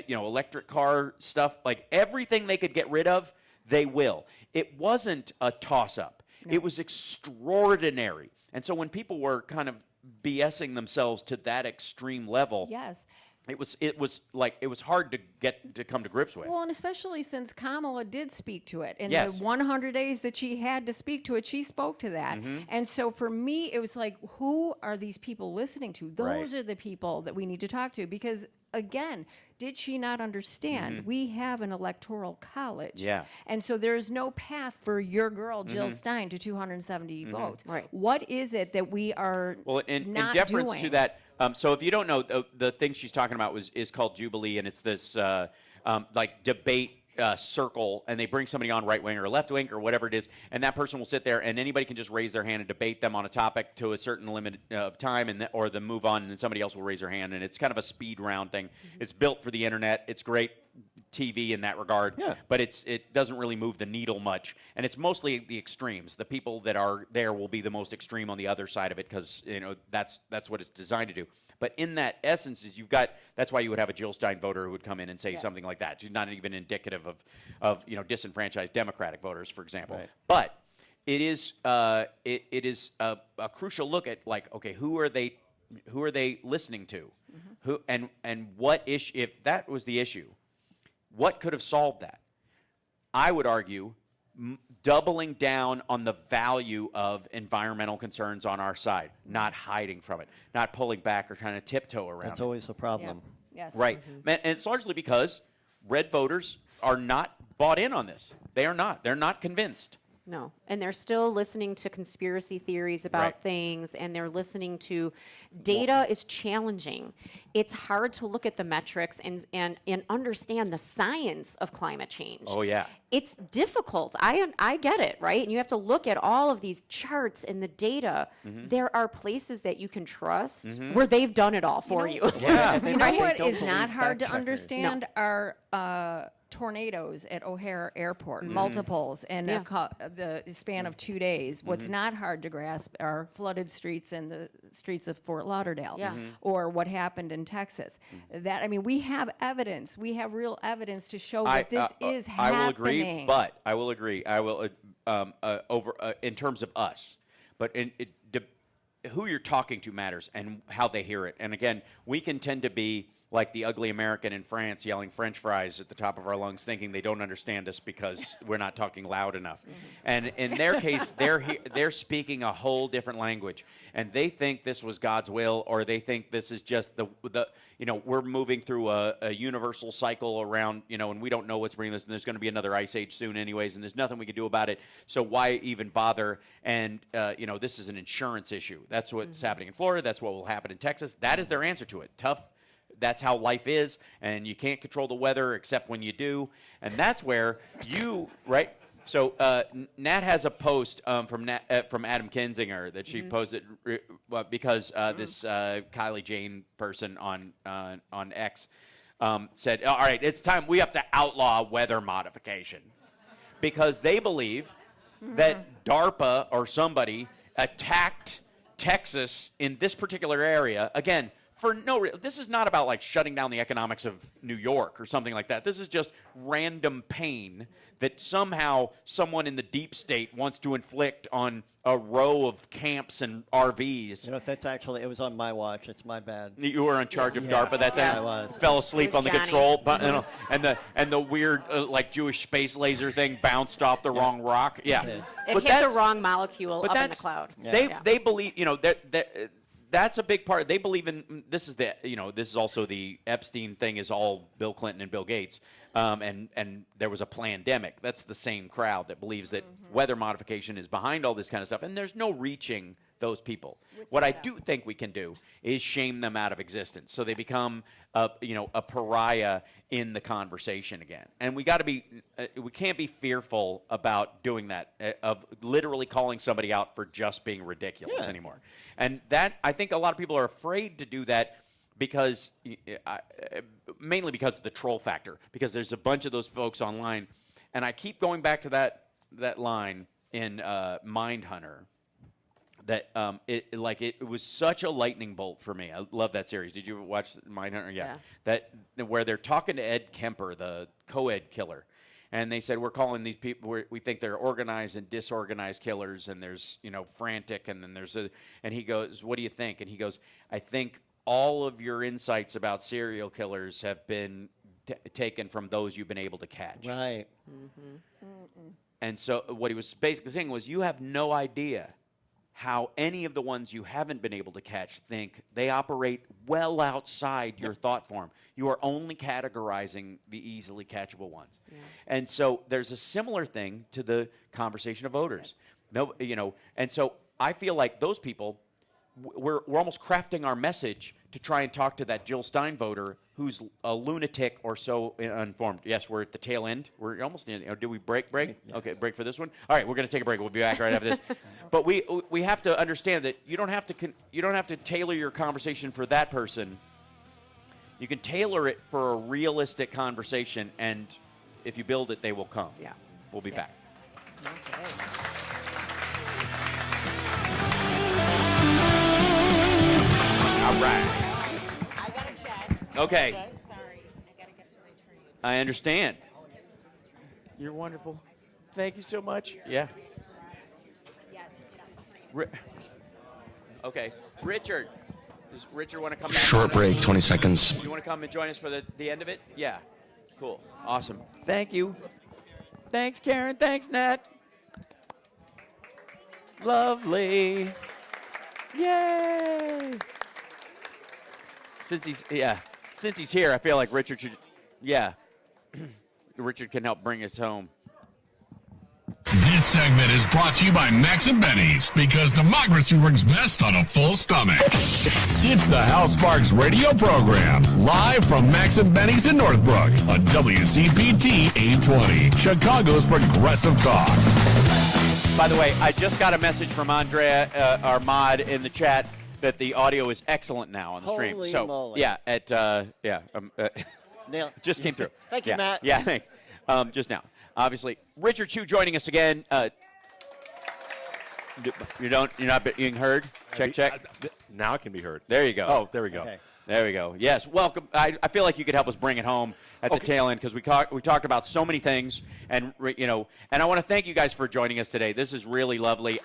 electric car stuff, like everything they could get rid of. They will. It wasn't a toss-up. No. It was extraordinary. And so when people were kind of BSing themselves to that extreme level, it was hard to come to grips with. Well, and especially since Kamala did speak to it. In the 100 days that she had to speak to it, she spoke to that. And so for me, it was like, who are these people listening to? Those are the people that we need to talk to, because again, did she not understand? We have an electoral college. Yeah. And so there is no path for your girl, Jill Stein, to 270 votes. Right. What is it that we are in not deference doing? to that, so if you don't know, the thing she's talking about is called Jubilee, and it's this debate circle, and they bring somebody on right wing or left wing or whatever it is, and that person will sit there, and anybody can just raise their hand and debate them on a topic to a certain limit of time, or then move on, and then somebody else will raise their hand, and it's kind of a speed round thing. It's built for the internet. It's great TV in that regard, but it doesn't really move the needle much, and it's mostly the extremes. The people that are there will be the most extreme on the other side of it, because that's what it's designed to do. But in that essence, that's why you would have a Jill Stein voter who would come in and say something like that. She's not even indicative of disenfranchised Democratic voters, for example. Right. But it is a crucial look at, like, okay, who are they listening to? Who and what if that was the issue, what could have solved that? I would argue doubling down on the value of environmental concerns on our side, not hiding from it, not pulling back or trying to tiptoe around That's it. always a problem. Yes. Right. And it's largely because red voters are not bought in on this. They are not. They're not convinced. No, and they're still listening to conspiracy theories about Right. things, and they're listening to data is challenging. It's hard to look at the metrics and understand the science of climate change. Oh, yeah. It's difficult. I get it, right? And you have to look at all of these charts and the data. Mhm. There are places that you can trust Mhm. where they've done it all for you. Yeah. You know Right? what don't is not believe hard to fact checkers. understand are tornadoes at O'Hare Airport, Mm-hmm. multiples in Yeah. the span of 2 days. What's Mm-hmm. not hard to grasp are flooded streets in the streets of Fort Lauderdale, Yeah. Mm-hmm. or what happened in Texas. That, I mean, we have evidence. We have real evidence to show that this is I happening. will agree, but I will agree. I will in terms of us, but who you're talking to matters and how they hear it. And again, we can tend to be like the ugly American in France yelling French fries at the top of our lungs, thinking they don't understand us because we're not talking loud enough. And in their case, they're speaking a whole different language, and they think this was God's will, or they think this is just the we're moving through a universal cycle around, and we don't know what's bringing this, and there's going to be another ice age soon anyways, and there's nothing we can do about it, so why even bother? And this is an insurance issue. That's what's happening in Florida. That's what will happen in Texas. That is their answer to it. Tough. That's how life is, and you can't control the weather except when you do, and that's where right? So Nat has a post from Adam Kinzinger that she posted because this Kylie Jane person on X said, all right, it's time we have to outlaw weather modification because they believe that DARPA or somebody attacked Texas in this particular area, again, for this is not about like shutting down the economics of New York or something like that. This is just random pain that somehow someone in the deep state wants to inflict on a row of camps and RVs. That's actually, it was on my watch. It's my bad. You were in charge of DARPA that day? I was. Fell asleep on the Johnny. control button, and the weird like Jewish space laser thing bounced off the wrong rock. Yeah. It But hit the that's- wrong molecule but up in the that's- cloud. They believe, that's a big part. They believe in this is this is also the Epstein thing is all Bill Clinton and Bill Gates, and there was a plandemic. That's the same crowd that believes that weather modification is behind all this kind of stuff, and there's no reaching those people. What I do think we can do is shame them out of existence, so they become a pariah in the conversation again. And we got to be, we can't be fearful about doing that, of literally calling somebody out for just being ridiculous anymore. And that, I think a lot of people are afraid to do that because, mainly because of the troll factor, because there's a bunch of those folks online. And I keep going back to that line in Mindhunter, that it was such a lightning bolt for me. I love that series. Did you watch Mindhunter? Yeah. That where they're talking to Ed Kemper, the co-ed killer, and they said we're calling these people. We think they're organized and disorganized killers, and there's frantic, and then there's and he goes, "What do you think?" And he goes, "I think all of your insights about serial killers have been taken from those you've been able to catch." Right. And so what he was basically saying was, you have no idea how any of the ones you haven't been able to catch think. They operate well outside your thought form. You are only categorizing the easily catchable ones. And so there's a similar thing to the conversation of voters. No, and so I feel like those people, we're almost crafting our message to try and talk to that Jill Stein voter who's a lunatic or so uninformed. Yes, we're at the tail end. We're almost in. Do we break? Okay, break for this one. All right, we're going to take a break. We'll be back right after this. But we have to understand that you don't have to tailor your conversation for that person. You can tailor it for a realistic conversation, and if you build it, they will come. Yeah. We'll be back. All right. I got to check. Okay. Sorry, I got to get to my train. I understand. You're wonderful. Thank you so much. Yeah. Okay. Richard. Does Richard want to come back? Short break, 20 seconds. You want to come and join us for the end of it? Yeah. Cool. Awesome. Thank you. Thanks, Karen. Thanks, Nat. Lovely. Yay. Since he's here, I feel like Richard should, Richard can help bring us home. This segment is brought to you by Max and Benny's, because democracy works best on a full stomach. It's the Hal Sparks radio program, live from Max and Benny's in Northbrook on WCPT 820, Chicago's progressive talk. By the way, I just got a message from Andrea, our mod, in the chat that the audio is excellent now on the stream. Holy So, moly. just came through. Thank you, Matt. Yeah, thanks. Just now. Obviously, Richard Chu joining us again. You're not being heard? Check. Now it can be heard. There you go. Oh, there we go. Okay. There we go. Yes, welcome. I feel like you could help us bring it home at the tail end, because we talked about so many things, and and I want to thank you guys for joining us today. This is really lovely.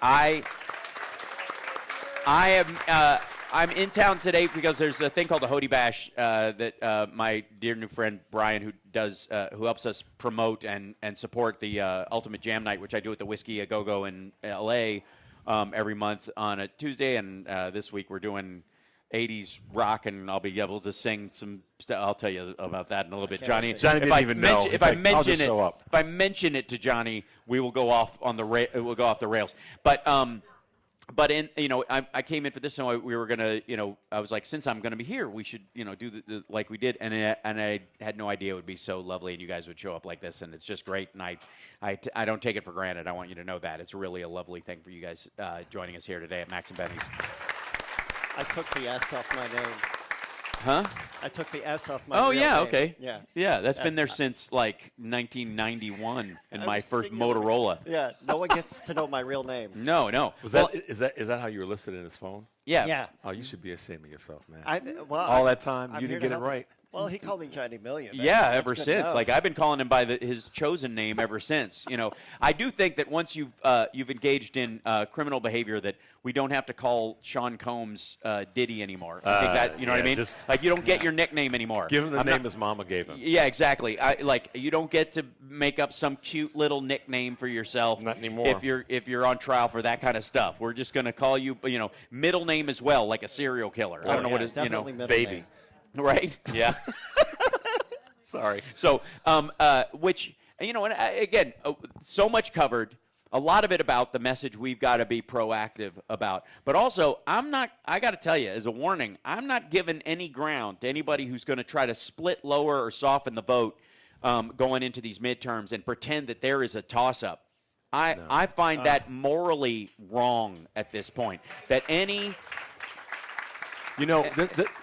I'm in town today because there's a thing called the Hody Bash that my dear new friend Brian, who helps us promote and support the Ultimate Jam Night, which I do at the Whiskey A Go Go in L.A. Every month on a Tuesday, and this week we're doing 80s rock, and I'll be able to sing some stuff. I'll tell you about that in a little bit. Johnny didn't even know. If I mention it to Johnny, we will go off on the we'll go off the rails. But I came in for this, and we were gonna, I was like, since I'm gonna be here, we should, do the like we did, and I had no idea it would be so lovely, and you guys would show up like this, and it's just great, and I don't take it for granted. I want you to know that it's really a lovely thing for you guys joining us here today at Max and Benny's. I took the S off my name. Huh? I took the S off my Oh, real yeah, name. okay. Yeah. That's been there since, 1991 in my first Motorola. Yeah, no one gets to know my real name. No. Is that how you were listed in his phone? Yeah. Oh, you should be ashamed of yourself, man. All that time, I'm you here didn't to get it help. right. Well, he called me Johnny Million. Yeah, That's ever good since. enough. I've been calling him by his chosen name ever since. I do think that once you've engaged in criminal behavior, that we don't have to call Sean Combs Diddy anymore. I think that, what I mean? You don't get your nickname anymore. Give him the name his mama gave him. Yeah, exactly. You don't get to make up some cute little nickname for yourself. Not anymore. If you're on trial for that kind of stuff, we're just going to call you, middle name as well, like a serial killer. I don't know what it, baby. name. Right? Yeah. Sorry. So, which, and again, so much covered, a lot of it about the message we've got to be proactive about. But also, I got to tell you, as a warning, I'm not giving any ground to anybody who's going to try to split, lower, or soften the vote going into these midterms and pretend that there is a toss-up. I find that morally wrong at this point. That any...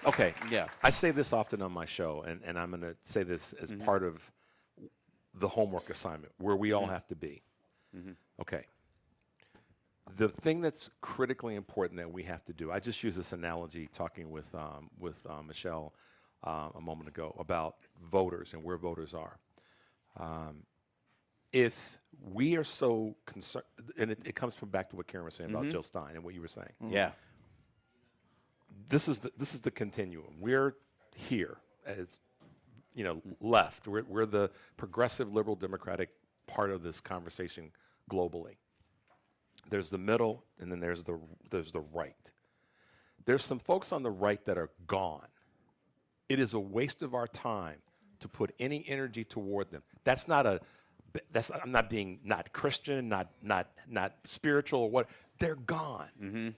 okay. Yeah. I say this often on my show, and I'm going to say this as part of the homework assignment, where we all have to be. Okay. The thing that's critically important that we have to do, I just use this analogy talking with Michelle a moment ago about voters and where voters are. If we are so concerned, and it comes from back to what Karen was saying about Jill Stein and what you were saying. Yeah. This is the continuum. We're here as left. We're the progressive liberal democratic part of this conversation globally. There's the middle, and then there's the right. There's some folks on the right that are gone. It is a waste of our time to put any energy toward them. I'm not being not Christian, not spiritual or what. They're gone.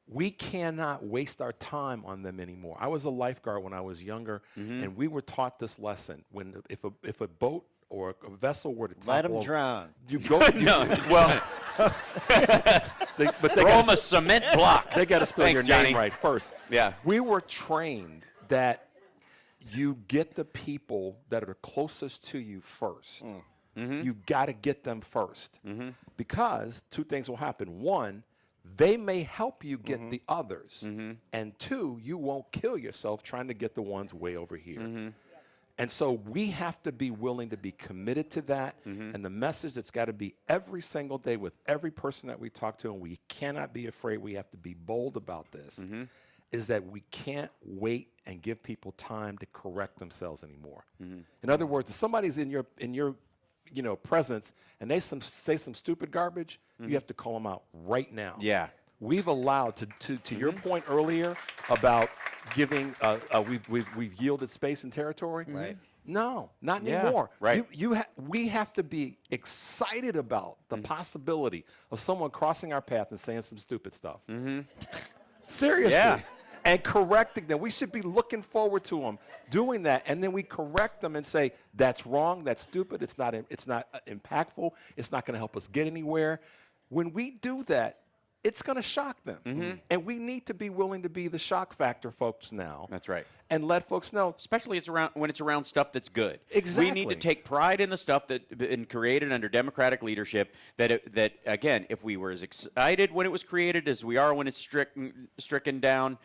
We cannot waste our time on them anymore. I was a lifeguard when I was younger, and we were taught this lesson: if a boat or a vessel were to topple, let them drown. You go. They throw them a cement block. They got to spell your Johnny. name right first. Yeah. We were trained that you get the people that are closest to you first. You've got to get them first, because two things will happen. One, they may help you get the others. And two, you won't kill yourself trying to get the ones way over here. And so we have to be willing to be committed to that. And the message that's got to be every single day with every person that we talk to, and we cannot be afraid, we have to be bold about this, is that we can't wait and give people time to correct themselves anymore. In other words, if somebody's in your presidents, and they say some stupid garbage, you have to call them out right now. Yeah. We've allowed, to your point earlier about giving, we've yielded space and territory. Right. No, not Yeah, anymore. right. We have to be excited about the possibility of someone crossing our path and saying some stupid stuff. Seriously. Yeah. And correcting them. We should be looking forward to them doing that, and then we correct them and say, that's wrong, that's stupid, it's not impactful, it's not going to help us get anywhere. When we do that, it's going to shock them. And we need to be willing to be the shock factor folks now. That's right. And let folks know. Especially when it's around stuff that's good. Exactly. We need to take pride in the stuff that's been created under democratic leadership that again, if we were as excited when it was created as we are when it's stricken down,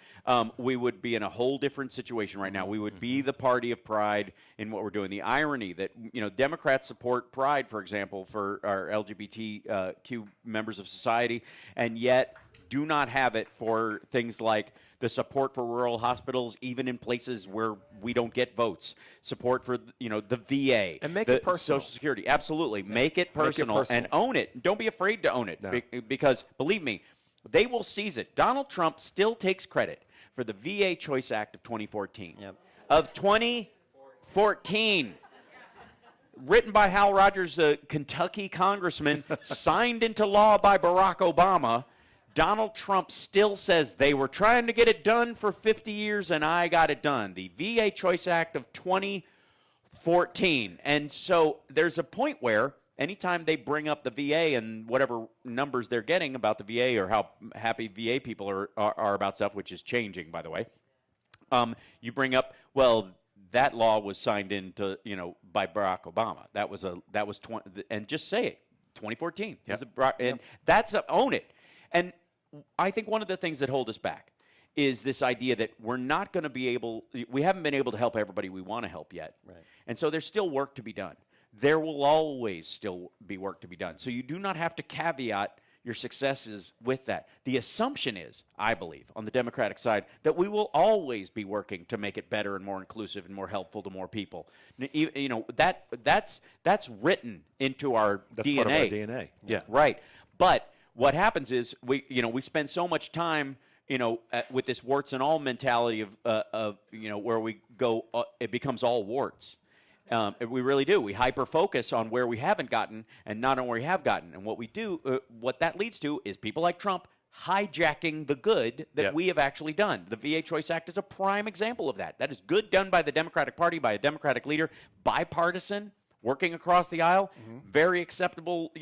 we would be in a whole different situation right now. We would be the party of pride in what we're doing. The irony that, Democrats support pride, for example, for our LGBTQ members of society, and yet do not have it for things like the support for rural hospitals, even in places where we don't get votes. Support for, the VA. And make it personal. Social Security. Absolutely. Yeah. Make it personal and own it. Don't be afraid to own it. No. Because, believe me, they will seize it. Donald Trump still takes credit for the VA Choice Act of 2014. Yep. Of 2014. Written by Hal Rogers, a Kentucky congressman, signed into law by Barack Obama. Donald Trump still says they were trying to get it done for 50 years, and I got it done. The VA Choice Act of 2014. And so there's a point where anytime they bring up the VA and whatever numbers they're getting about the VA or how happy VA people are about stuff, which is changing, by the way, you bring up, well, that law was signed into, by Barack Obama. That was and just say it, 2014. Yep. And that's own it. And I think one of the things that hold us back is this idea that we haven't been able to help everybody we want to help yet. Right. And so there's still work to be done. There will always still be work to be done. So you do not have to caveat your successes with that. The assumption is, I believe, on the Democratic side, that we will always be working to make it better and more inclusive and more helpful to more people. That's written into our DNA. Part of our DNA. Yeah. Right. But what happens is we spend so much time, with this warts and all mentality of where we go, it becomes all warts. We really do. We hyper-focus on where we haven't gotten and not on where we have gotten. And what we do, what that leads to is people like Trump hijacking the good that we have actually done. The VA Choice Act is a prime example of that. That is good done by the Democratic Party, by a Democratic leader, bipartisan, working across the aisle, very acceptable,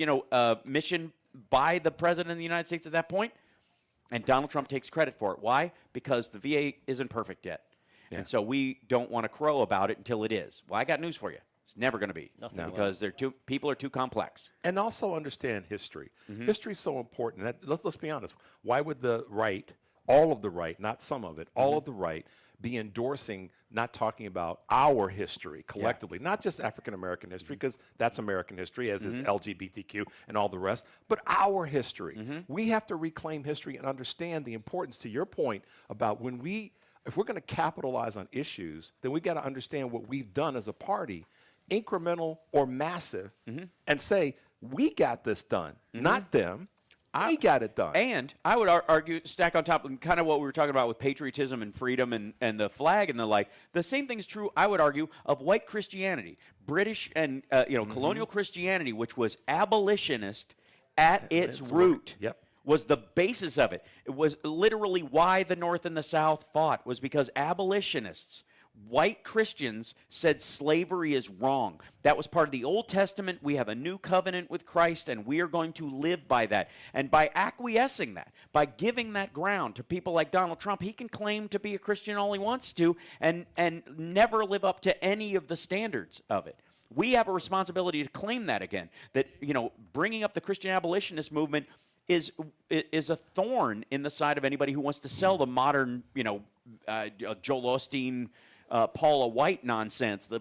mission by the President of the United States at that point. And Donald Trump takes credit for it. Why? Because the VA isn't perfect yet. Yeah. And so we don't want to crow about it until it is. Well, I got news for you. It's never going to be. Because people are too complex. And also understand history. History is so important. Let's be honest. Why would the right, all of the right, not some of it, all of the right, be endorsing not talking about our history collectively, not just African-American history, because that's American history, as is LGBTQ and all the rest, but our history. We have to reclaim history and understand the importance, to your point, about if we're going to capitalize on issues, then we got to understand what we've done as a party, incremental or massive, and say, we got this done, not them. We got it done. And I would argue, stack on top of kind of what we were talking about with patriotism and freedom and the flag and the like. The same thing is true, I would argue, of white Christianity, British and colonial Christianity, which was abolitionist at its root. Yep. Was the basis of it. It was literally why the North and the South fought, was because abolitionists, white Christians, said slavery is wrong. That was part of the Old Testament. We have a new covenant with Christ, and we are going to live by that. And by acquiescing that, by giving that ground to people like Donald Trump, he can claim to be a Christian all he wants to and never live up to any of the standards of it. We have a responsibility to claim that again, that, bringing up the Christian abolitionist movement is a thorn in the side of anybody who wants to sell the modern, Joel Osteen, Paula White nonsense, the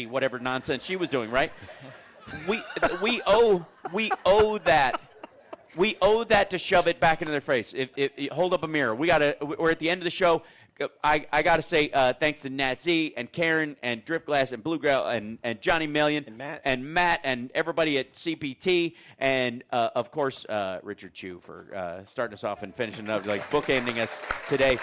whatever nonsense she was doing, right? We owe that. We owe that to shove it back into their face. Hold up a mirror. We're at the end of the show. I got to say thanks to Nat Z and Karen and Driftglass and Blue Girl and Johnny Million and Matt and everybody at CPT and of course Richard Chu for starting us off and finishing up, like bookending us today.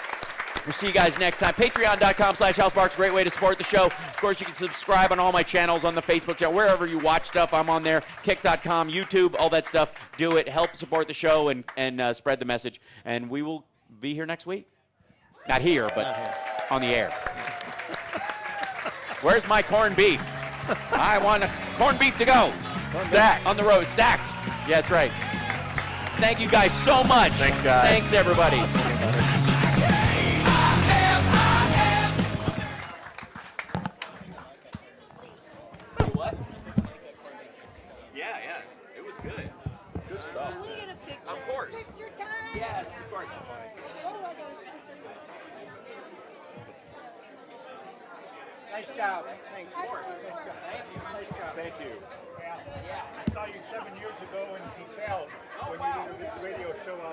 We'll see you guys next time. Patreon.com/HouseBarks, great way to support the show. Of course, you can subscribe on all my channels on the Facebook channel, wherever you watch stuff. I'm on there. Kick.com, YouTube, all that stuff. Do it. Help support the show and spread the message. And we will be here next week. Not here, but on the air. Where's my corned beef? I want corned beef to go. Stacked. On the road. Stacked. Yeah, that's right. Thank you guys so much. Thanks, guys. Thanks, everybody. What? Yeah. It was good. Good stuff. Can we get a picture? Of course. Picture time. Yes, of course. Oh, I gotta switch this. Nice job. Thank you. Nice job. Thank you. Yeah. I saw you 7 years ago in DeKalb when you did a radio show out